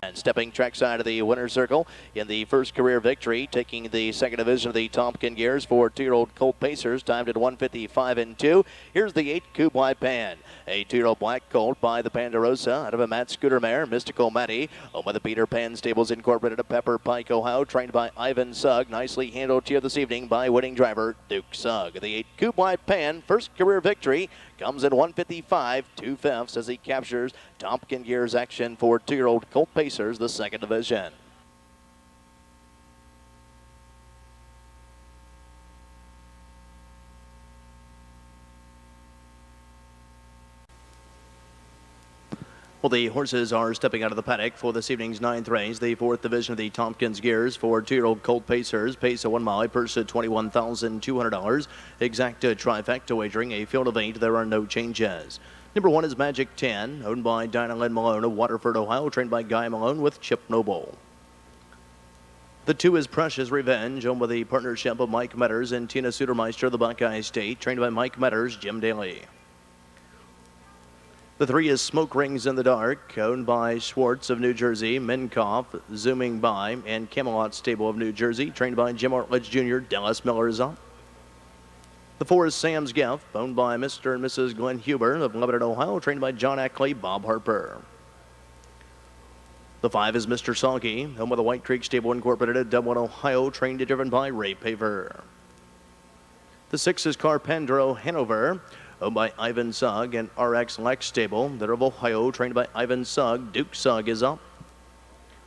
A: And stepping trackside of the winner's circle in the first career victory, taking the second division of the Tompkin Gears for 2-year-old Colt Pacers, timed at 155 2. Here's the 8, Kublai Pan, a 2-year-old black colt by the Ponderosa out of a Matt Scooter mare, Mystical Matty, owned by the Peter Pan Stables Incorporated of Pepper Pike, Ohio, trained by Ivan Sugg. Nicely handled here this evening by winning driver Duke Sugg. The 8, Kublai Pan, first career victory, comes in 155 2 fifths as he captures Tompkin Gears action for 2-year-old Colt Pacers, the second division. Well, the horses are stepping out of the paddock for this evening's 9th race, the 4th division of the Tompkins Gears for 2-year-old Colt Pacers. Pace of 1 mile, a purse of $21,200. Exacta trifecta wagering, a field of 8. There are no changes. Number 1 is Magic 10, owned by Dinah Lynn Malone of Waterford, Ohio, trained by Guy Malone with Chip Noble. The 2 is Precious Revenge, owned by the partnership of Mike Metters and Tina Sutermeister of the Buckeye State, trained by Mike Metters, Jim Daly. The 3 is Smoke Rings in the Dark, owned by Schwartz of New Jersey, Minkoff, Zooming By, and Camelot Stable of New Jersey, trained by Jim Artledge Jr., Dallas Miller is up. The 4 is Sam's Gift, owned by Mr. and Mrs. Glenn Huber of Lebanon, Ohio, trained by John Ackley, Bob Harper. The 5 is Mr. Salky, owned by the White Creek Stable Incorporated of Dublin, Ohio, trained and driven by Ray Paver. The 6 is Carpendro Hanover, owned by Ivan Sugg and RX Lex Stable. They're of Ohio, trained by Ivan Sugg. Duke Sugg is up.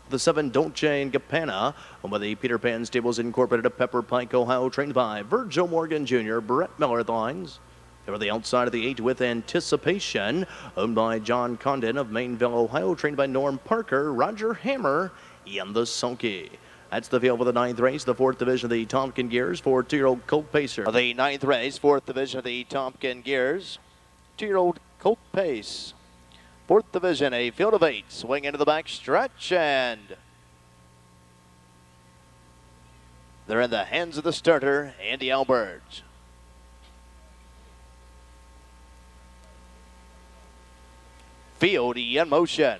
A: The 7, Dolce and Gabbana, owned by the Peter Pan Stables Incorporated of Pepper Pike, Ohio, trained by Virgil Morgan Jr., Brett Miller at the lines. They were the outside of the 8 with Anticipation, owned by John Condon of Mainville, Ohio, trained by Norm Parker, Roger Hammer, and the Sulky. That's the field for the 9th race, the 4th division of the Tompkin Gears for 2-year-old Colt Pacer. The 9th race, 4th division of the Tompkin Gears, 2-year-old Colt Pace. 4th division, a field of 8, swing into the back stretch, and they're in the hands of the starter, Andy Alberts. Field in motion.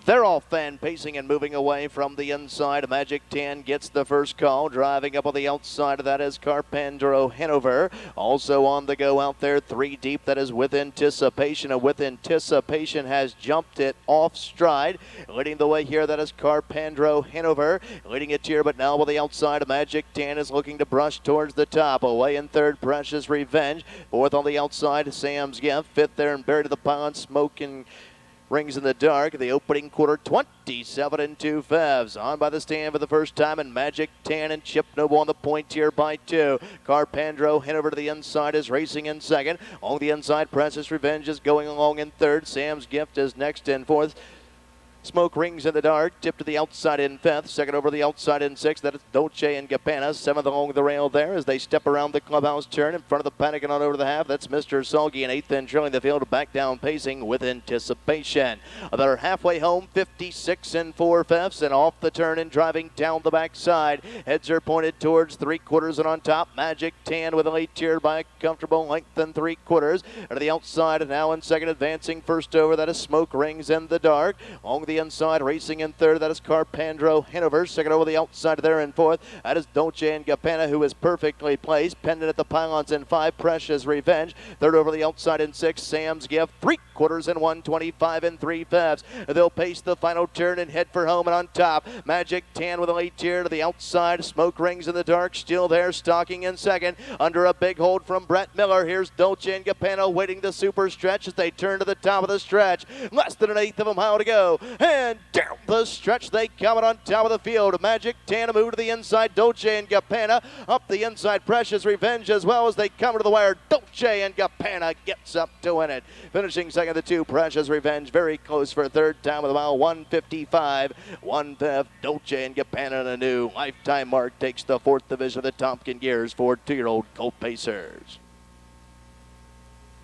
A: They're off and pacing and moving away from the inside. Magic 10 gets the first call. Driving up on the outside of that is Carpendro Hanover. Also on the go out there, 3 deep. That is With Anticipation. And With Anticipation has jumped it off stride. Leading the way here, that is Carpendro Hanover. Leading it here, but now on the outside, Magic 10 is looking to brush towards the top. Away in 3rd, Precious Revenge. 4th on the outside, Sam's Gift. 5th there and buried to the pond, Smoking Rings in the Dark. The opening quarter, 27 and 2/5. On by the stand for the first time, and Magic 10 and Chip Noble on the point here by 2. Carpendro Hanover to the inside is racing in 2nd. On the inside, Precious Revenge is going along in 3rd. Sam's Gift is next in 4th. Smoke Rings in the Dark, tipped to the outside in 5th. 2nd over the outside in 6th. That is Dolce and Gabbana. 7th along the rail there as they step around the clubhouse turn in front of the paddock and on over the half. That's Mr. Salgi in 8th and trailing the field back down pacing With Anticipation. They're halfway home, 56 and 4/5, and off the turn and driving down the backside. Heads are pointed towards 3/4 and on top. Magic 10 with a lead tiered by a comfortable length and 3/4. And to the outside and now in 2nd, advancing first over. That is Smoke Rings in the Dark. On the inside, racing in 3rd, that is Carpendro Hanover. 2nd over the outside there in 4th, that is Dolce and Gabbana, who is perfectly placed. Pendant at the pylons in 5, Precious Revenge. 3rd over the outside in 6, Sam's Gift. 3/4 and 125 and 3/5. They'll pace the final turn and head for home, and on top, Magic 10 with a late tier to the outside. Smoke Rings in the Dark still there, stalking in 2nd. Under a big hold from Brett Miller. Here's Dolce and Gabbana waiting the super stretch as they turn to the top of the stretch. Less than an 1/8 of a mile to go. And down the stretch they come on top of the field. Magic 10 move to the inside. Dolce and Gabbana up the inside. Precious Revenge as well as they come to the wire. Dolce and Gabbana gets up to win it. Finishing 2nd, the 2, Precious Revenge. Very close for 3rd, time of the mile, 1:55. 1/5. Dolce and Gabbana in a new lifetime mark takes the 4th division of the Tompkin Gears for 2-year-old Colt Pacers.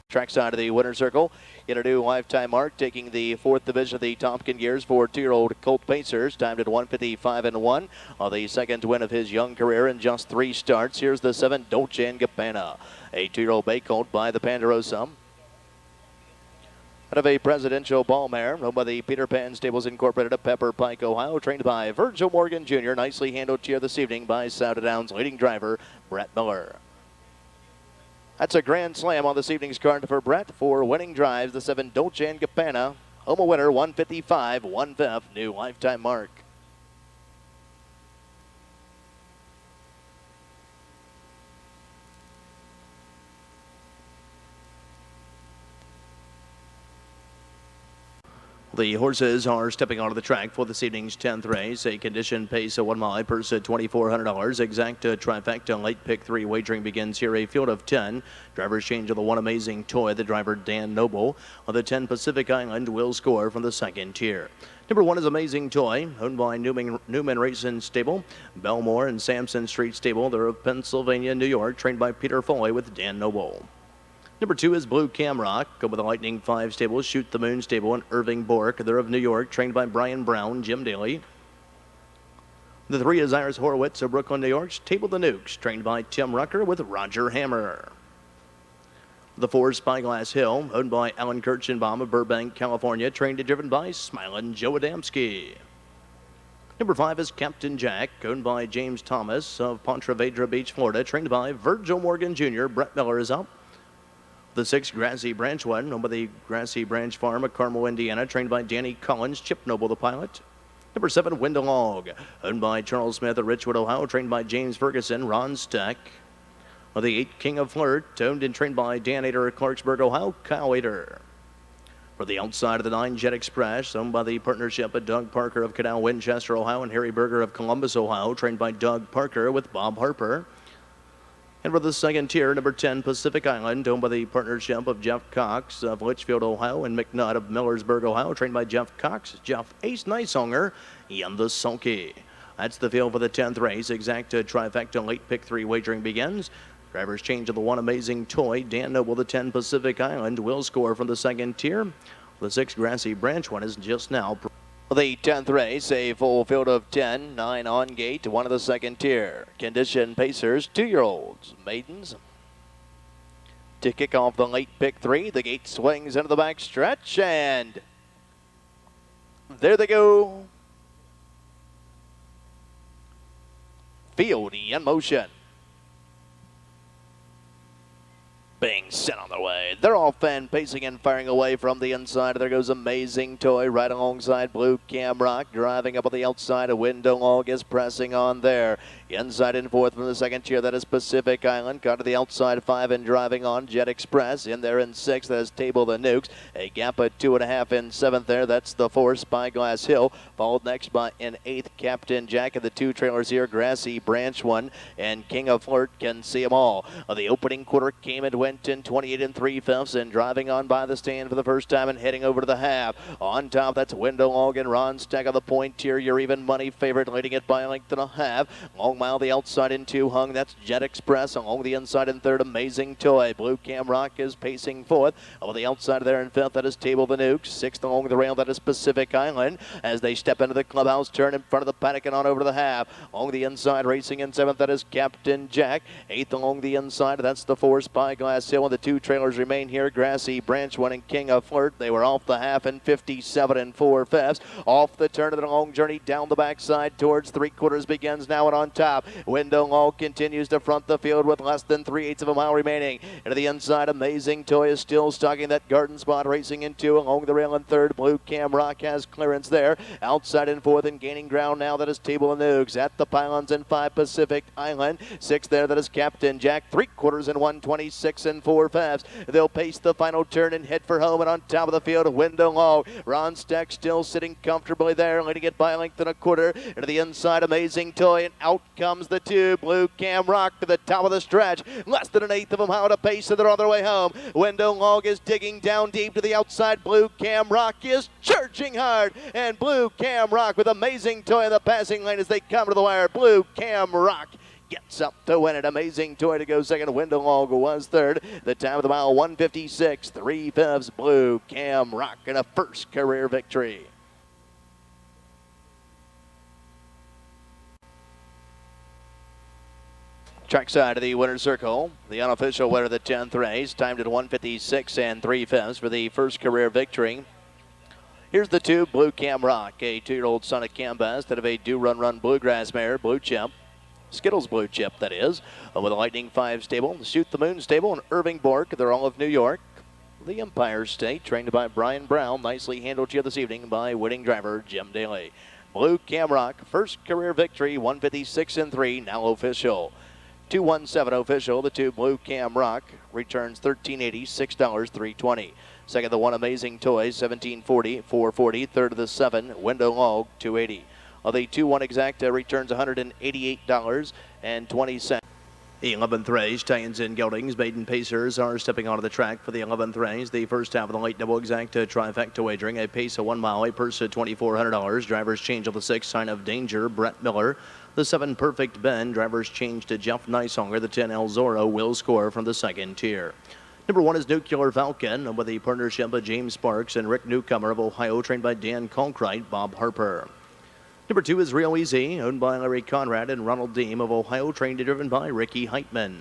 A: Trackside of the winner's circle in a new lifetime mark, taking the 4th division of the Tompkin Gears for 2-year-old Colt Pacers, timed at 1:55 and 1 on the 2nd win of his young career in just 3 starts. Here's the 7, Dolce and Gabbana, a 2-year-old bay colt by the Ponderosa. Out of a presidential ball mare, owned by the Peter Pan Stables Incorporated of Pepper Pike, Ohio, trained by Virgil Morgan Jr., nicely handled here this evening by Scioto Downs leading driver Brett Miller. That's a grand slam on this evening's card for Brett for winning drives. The 7, Dolce and Gabbana, home a winner, 1:55, 1/5, new lifetime mark. The horses are stepping onto the track for this evening's 10th race. A condition pace of 1 mile, purse at $2,400. Exact trifecta late pick 3 wagering begins here. A field of 10. Drivers change of the 1 Amazing Toy. The driver Dan Noble on the 10 Pacific Island will score from the 2nd tier. Number 1 is Amazing Toy, owned by Newman Racing Stable, Belmore and Sampson Street Stable. They're of Pennsylvania, New York, trained by Peter Foley with Dan Noble.
B: Number 2 is Blue Camrock. Go with the Lightning 5 stable, Shoot the Moon stable, and Irving Bork. They're of New York, trained by Brian Brown, Jim Daly. The 3 is Iris Horowitz of Brooklyn, New York, Table the Nukes, trained by Tim Rucker with Roger Hammer. The 4 is Spyglass Hill, owned by Alan Kirchenbaum of Burbank, California, trained and driven by Smilin' Joe Adamski. Number 5 is Captain Jack, owned by James Thomas of Ponte Vedra Beach, Florida, trained by Virgil Morgan Jr. Brett Miller is up. The 6, Grassy Branch 1, owned by the Grassy Branch Farm of Carmel, Indiana, trained by Danny Collins, Chip Noble the pilot. Number 7, Windalog, owned by Charles Smith of Richwood, Ohio, trained by James Ferguson, Ron Steck. The 8, King of Flirt, owned and trained by Dan Ader of Clarksburg, Ohio, Kyle Ader. For the outside of the 9, Jet Express, owned by the partnership of Doug Parker of Canal, Winchester, Ohio, and Harry Berger of Columbus, Ohio, trained by Doug Parker with Bob Harper. And for the second tier, number 10, Pacific Island, owned by the partnership of Jeff Cox of Litchfield, Ohio, and McNutt of Millersburg, Ohio, trained by Jeff Cox, Jeff Ace Nicehonger, and the Sulky. That's the field for the 10th race. Exact trifecta late pick 3 wagering begins. Drivers change to the 1 Amazing Toy. Dan Noble, the 10, Pacific Island, will score from the second tier. The 6, Grassy Branch 1 is just now.
A: The 10th race, a full field of 10, 9 on gate, 1 of the second tier. Condition pacers, 2-year-olds, maidens. To kick off the late pick 3, the gate swings into the back stretch, and there they go. Field in motion. Being sent on their way. They're all fan pacing and firing away from the inside. There goes Amazing Toy right alongside Blue Camrock. Driving up on the outside. A Window Log is pressing on there. Inside and fourth from the second tier. That is Pacific Island. Got to the outside 5 and driving on Jet Express. In there in 6th. That is Table the Nukes. A gap of 2.5 in 7th there. That's the 4 Spyglass Hill. Followed next by in 8th Captain Jack. And the 2 trailers here. Grassy Branch 1 and King of Flirt can see them all. The opening quarter came and went in 28 and 3/5 and driving on by the stand for the first time and heading over to the half. On top, that's Window Log and Ron Stack on the point tier. Your even money favorite leading it by a length and a half. Long mile the outside in 2 hung. That's Jet Express. Along the inside in 3rd, Amazing Toy. Blue Camrock is pacing 4th. On the outside there in 5th, that is Table the Nukes. 6th along the rail, that is Pacific Island. As they step into the clubhouse turn in front of the paddock and on over to the half. Along the inside, racing in 7th, that is Captain Jack. 8th along the inside, that's the 4 Spyglass Hill. And the 2 trailers remain here. Grassy Branch 1 and King of Flirt. They were off the half in 57 and 4/5. Off the turn of the long journey down the backside towards 3/4 begins now, and on top, Window Log continues to front the field with less than 3/8 of a mile remaining. Into the inside, Amazing Toy is still stalking that garden spot, racing in 2 along the rail in 3rd. Blue Camrock has clearance there. Outside in 4th and gaining ground now, that is Table and Nukes. At the pylons in 5, Pacific Island. 6th there, that is Captain Jack. 3/4 in 1:26 and 4/5. They'll pace the final turn and head for home, and on top of the field, Window Log. Ron Steck still sitting comfortably there, leading it by a length and a quarter. Into the inside, Amazing Toy, and out comes the 2 Blue Camrock to the top of the stretch. Less than an eighth of a mile to pace, so they're on their way home. Window Log is digging down deep to the outside. Blue Camrock is charging hard, and Blue Camrock with Amazing Toy in the passing lane as they come to the wire. Blue Camrock gets up to win it. Amazing Toy to go second. Window Log was third. The time of the mile, 1:56 3/5. Blue Camrock in a first career victory. Trackside of the winner's circle, the unofficial winner of the 10th race, timed at 1:56 3/5 for the first career victory. Here's the 2 Blue Camrock, a 2-year-old son of Cam Best out of a do-run-run bluegrass mare, Blue Chip. Skittles Blue Chip, that is, with a Lightning 5 stable, the Shoot the Moon stable, and Irving Bork. They're all of New York. The Empire State, trained by Brian Brown, nicely handled here this evening by winning driver Jim Daly. Blue Camrock, first career victory, 1:56 3, now official. 217 official, the 2 Blue Camrock returns $13.80, $6, $3.20. Second, the 1 Amazing Toy, $17.40, $4.40. Third of the 7 Window Log, $2.80. The 2-1 Exacta returns $188.20. The 11th race, Titans and Geldings, maiden pacers are stepping onto the track for the 11th race. The first half of the late double Exacta trifecta wagering, a pace of 1 mile, a purse of $2,400. Drivers change on the 6, Sign of Danger, Brett Miller. The 7 Perfect Ben, drivers change to Jeff Nicehonger. The 10 El Zorro will score from the second tier.
B: Number 1 is Nuclear Falcon with the partnership of James Sparks and Rick Newcomer of Ohio, trained by Dan Colcrite, Bob Harper. Number 2 is Real Easy, owned by Larry Conrad and Ronald Deem of Ohio, trained and driven by Ricky Heitman.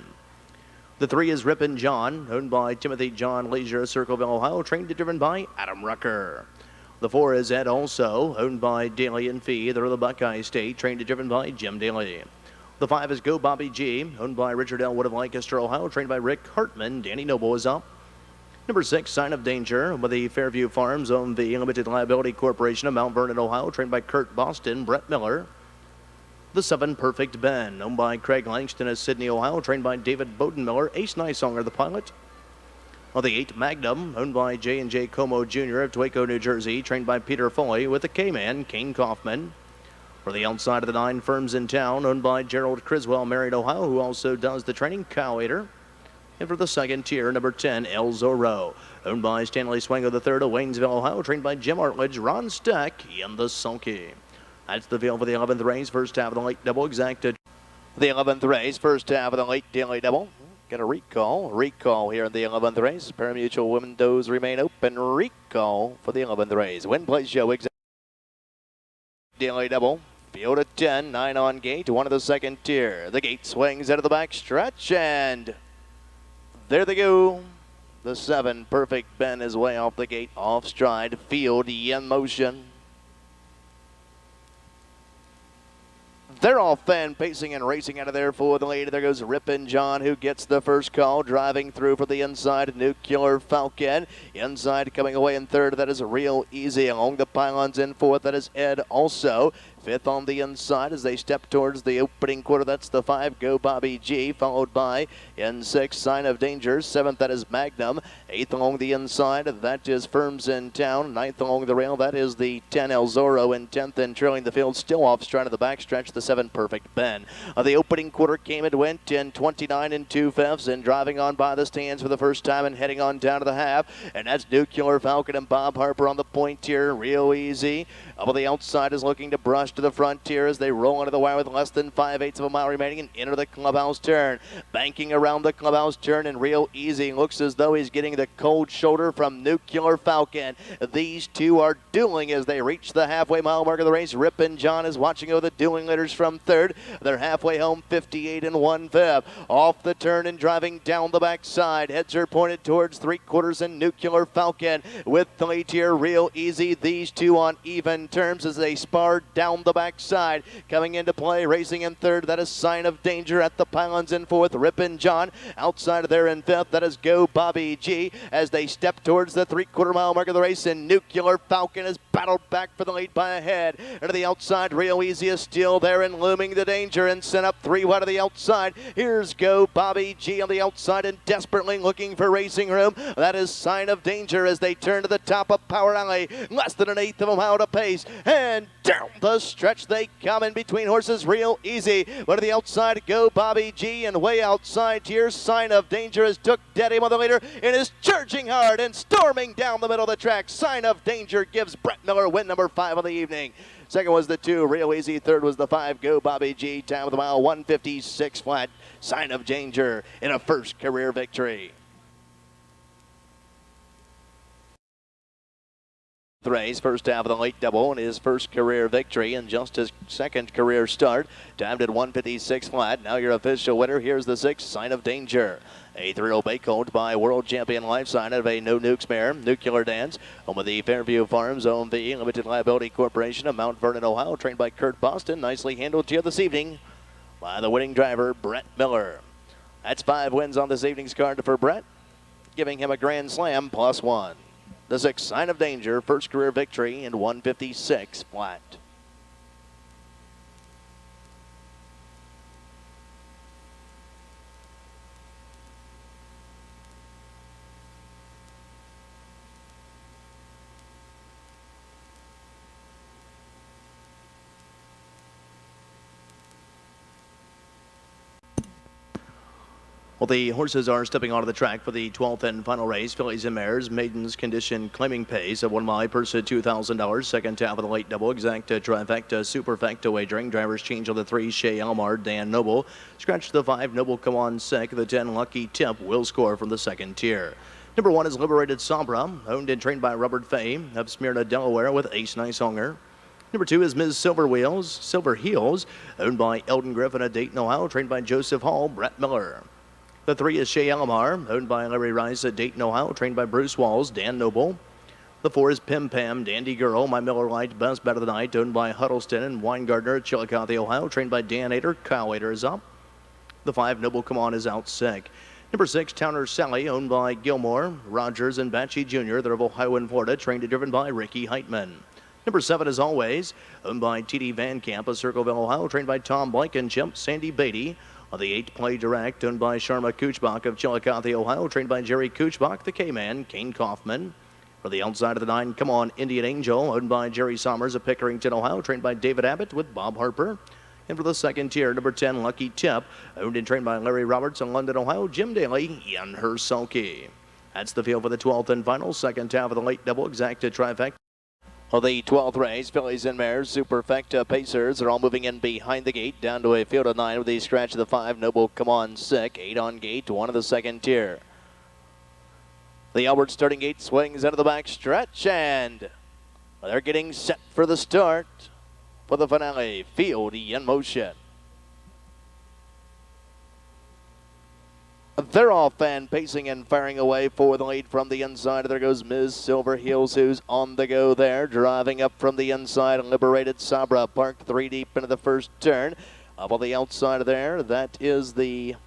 B: The 3 is Rippin' John, owned by Timothy John Leisure, Circleville, Ohio, trained and driven by Adam Rucker. The 4 is Ed Also, owned by Daly and Fee. They're the Buckeye State, trained and driven by Jim Daly. The 5 is Go Bobby G, owned by Richard Elwood of Lancaster, Ohio, trained by Rick Hartman. Danny Noble is up. Number 6, Sign of Danger, with the Fairview Farms owned the Limited Liability Corporation of Mount Vernon, Ohio, trained by Kurt Boston, Brett Miller. The 7, Perfect Ben, owned by Craig Langston of Sydney, Ohio, trained by David Bodenmiller. Ace Nysonger, the pilot. On the 8, Magnum, owned by J&J Como Jr. of Twaco, New Jersey, trained by Peter Foley, with the K-Man, Kane Kaufman. For the outside of the 9, Firms in Town, owned by Gerald Criswell, Marion, Ohio, who also does the training, Kyle Ader. And for the second tier, number 10, El Zorro, owned by Stanley Swango III of Waynesville, Ohio, trained by Jim Artledge, Ron Stack, and the Sulky. That's the field for the 11th race, first half of the late double, exacted.
A: The 11th race, first half of the late daily double. Got a recall here in the 11th race. Parimutuel windows remain open. Recall for the 11th race. Win, place, show, exact daily double. Field of 10, 9 on gate, 1 of the second tier. The gate swings out of the back stretch, and there they go. The 7, Perfect Ben, is way off the gate, off stride. Field in motion. They're all fan pacing and racing out of there for the lead. There goes Rippin' John, who gets the first call, driving through for the inside. Nuclear Falcon. Inside coming away in third. That is Real Easy. Along the pylons in fourth. That is Ed Also. Fifth on the inside as they step towards the opening quarter. That's the 5, Go Bobby G, followed by in 6, Sign of Danger. 7th, that is Magnum. 8th along the inside, that is Firms in Town. 9th along the rail, that is the 10, El Zorro. And 10th, and trailing the field, still off stride of the backstretch, the 7, Perfect Ben. The opening quarter came and went in 29 2/5, and driving on by the stands for the first time and heading on down to the half. And that's Nuclear Falcon and Bob Harper on the point here. Real Easy. Up on the outside is looking to brush to the frontier as they roll into the wire with less than 5/8 of a mile remaining and enter the clubhouse turn. Banking around the clubhouse turn, and Real Easy looks as though he's getting the cold shoulder from Nuclear Falcon. These two are dueling as they reach the halfway mile mark of the race. Rippin' John is watching over the dueling leaders from third. They're halfway home, 58 1/5. Off the turn and driving down the backside. Heads are pointed towards 3/4 and Nuclear Falcon with the lead here. Real Easy. These two on even terms as they spar down the backside. Coming into play, racing in third, that is Sign of Danger at the pylons in fourth. Rippin' John outside of there in fifth, that is Go Bobby G as they step towards the 3/4 mile mark of the race, and Nuclear Falcon has battled back for the lead by a head. And to the outside, Real Easy is still there and looming the danger and sent up 3 wide of the outside. Here's Go Bobby G on the outside and desperately looking for racing room. That is Sign of Danger as they turn to the top of Power Alley. Less than 1/8 of a mile to pace, and down the stretch they come in between horses. Real Easy, but to the outside, Go Bobby G, and way outside here, Sign of Danger has took dead aim on the leader and is charging hard and storming down the middle of the track. Sign of Danger gives Brett Miller win number 5 of the evening. Second was the 2, Real Easy. Third was the 5, Go Bobby G. Time of the mile, 1:56 flat. Sign of Danger in a first career victory. The race, first half of the late double, and his first career victory and just his second career start. Timed at 1:56 flat. Now your official winner. Here's the 6, Sign of Danger. A 3-year-old bay owned by world champion Lifesign out of a No Nukes mare, Nuclear Dance. Home of the Fairview Farms owned the Limited Liability Corporation of Mount Vernon, Ohio. Trained by Kurt Boston. Nicely handled here this evening by the winning driver, Brett Miller. That's 5 wins on this evening's card for Brett, giving him a grand slam +1. The 6, Sign of Danger, first career victory in 1:56 flat.
B: Well, the horses are stepping onto the track for the 12th and final race. Fillies and mares, maidens condition claiming pace of 1 mile, purse at $2,000. Second half of the late double, exacta, trifecta, superfecta wagering. Drivers change on the 3, Shea Elmar, Dan Noble. Scratch the 5, Noble Come On Sick. The 10, Lucky Tip, will score from the second tier. Number 1 is Liberated Sabra, owned and trained by Robert Fay of Smyrna, Delaware, with Ace Nice Hunger. Number 2 is Ms. Silver Heels, owned by Eldon Griffin of Dayton, Ohio, trained by Joseph Hall, Brett Miller. The 3 is Shea Elmar, owned by Larry Rice at Dayton, Ohio, trained by Bruce Walls, Dan Noble. The 4 is Pim Pam, Dandy Girl, My Miller Lite, Best Bet of the Night, owned by Huddleston and Weingartner at Chillicothe, Ohio, trained by Dan Ader. Kyle Ader is up. The 5, Noble Come On, is out sick. Number 6, Towner Sally, owned by Gilmore, Rogers, and Batchy Jr. They're of Ohio and Florida, trained and driven by Ricky Heitman. Number 7, as always, owned by T.D. Van Camp of Circleville, Ohio, trained by Tom Blankenship, Sandy Beatty. On the 8, Play Direct, owned by Sharma Kuchbach of Chillicothe, Ohio, trained by Jerry Kuchbach, the K-Man, Kane Kaufman. For the outside of the 9, Come On, Indian Angel, owned by Jerry Sommers of Pickerington, Ohio, trained by David Abbott with Bob Harper. And for the second tier, number 10, Lucky Tip, owned and trained by Larry Roberts in London, Ohio, Jim Daly, Ian Hersalke. That's the field for the 12th and final, second half of the late double, exacta, trifecta.
A: Well, the 12th race, fillies and mares, superfecta, pacers are all moving in behind the gate, down to a field of 9 with the scratch of the 5, Noble Come On Sick, 8 on gate, 1 of the second tier. The outward starting gate swings into the back stretch, and they're getting set for the start for the finale. Field in motion. They're off and pacing and firing away for the lead from the inside. There goes Ms. Silver Heels, who's on the go there. Driving up from the inside, Liberated Sabra, parked 3 deep into the first turn. Up on the outside of there, that is the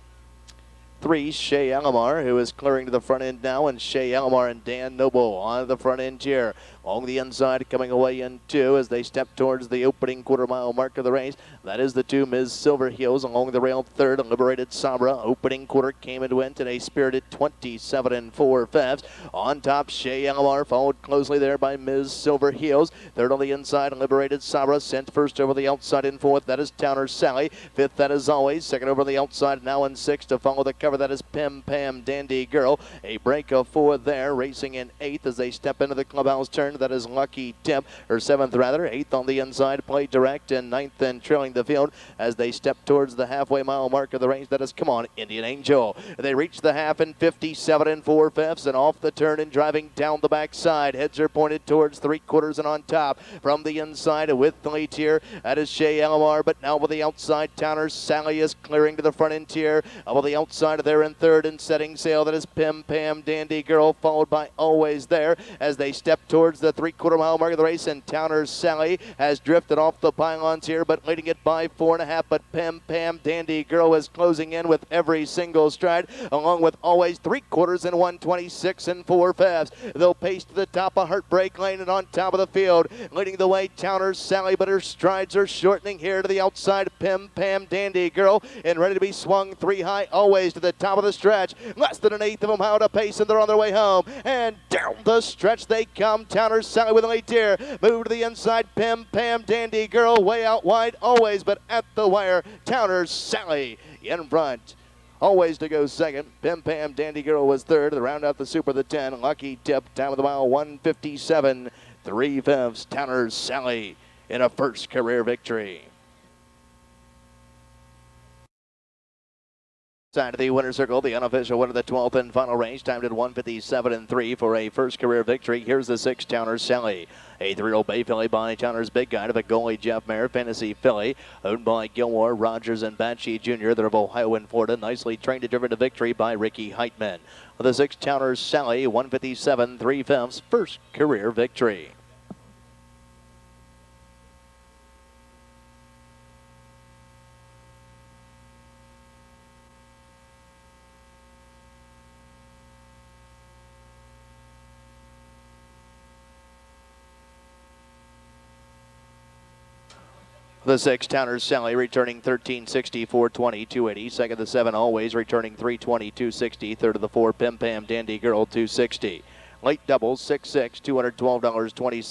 A: 3, Shea Elmar, who is clearing to the front end now, and Shea Elmar and Dan Noble on the front end here. Along the inside, coming away in 2 as they step towards the opening quarter-mile mark of the race. That is the 2, Ms. Silver Heels, along the rail 3rd, Liberated Sabra. Opening quarter came and went in a spirited 27 4/5. On top, Shea Elmar, followed closely there by Ms. Silver Heels. 3rd on the inside, Liberated Sabra, sent first over the outside in 4th. That is Towner Sally. 5th, that is always. 2nd over the outside, now in 6th to follow the cover. That is Pim Pam, Dandy Girl. A break of 4 there, racing in 8th as they step into the clubhouse turn. That is Lucky Tip, or 7th rather. 8th on the inside, Play Direct, and 9th and trailing the field as they step towards the halfway mile mark of the range. That is Come On, Indian Angel. They reach the half in 57 4/5 and off the turn and driving down the backside. Heads are pointed towards 3/4 and on top from the inside with the lead tier. That is Shea Elmar, but now with the outside, Towner Sally is clearing to the front end tier. Up on the outside of there in 3rd and setting sail. That is Pim Pam, Dandy Girl, followed by Always There as they step towards the 3/4 mile mark of the race, and Towner Sally has drifted off the pylons here, but leading it by 4.5. But Pim Pam, Dandy Girl is closing in with every single stride, along with Always 3/4 and 126 4/5. They'll pace to the top of Heartbreak Lane and on top of the field, leading the way Towner Sally, but her strides are shortening here to the outside. Pim Pam, Dandy Girl, and ready to be swung 3 high, Always to the top of the stretch. Less than an eighth of a mile to pace, and they're on their way home. And down the stretch they come. Towner Sally with a lead tier. Move to the inside. Pim Pam, Dandy Girl, way out wide, Always, but at the wire, Towner Sally in front. Always to go second. Pim Pam, Dandy Girl was 3rd. To round out the super, the 10. Lucky Tip, time of the mile, 1:57 3/5. Towner Sally in a first career victory. Side of the winner's circle, the unofficial winner of the 12th and final race, timed at 1:57 3 for a first career victory. Here's the 6, Towner Sally. A 3-year-old bay filly by Towner's Big Guy to the goalie Jeff Mayer, Fantasy Filly, owned by Gilmore, Rogers, and Batchy Jr. They're of Ohio and Florida, nicely trained and driven to victory by Ricky Heitman. For the 6, Towner Sally, 1:57 3/5, first career victory. The 6, Towner Sally, returning 1360, 420, 280. Second, the 7, Always, returning 320, 260. Third of the 4, Pim Pam, Dandy Girl, 260. Late doubles, 6-6, $212.20.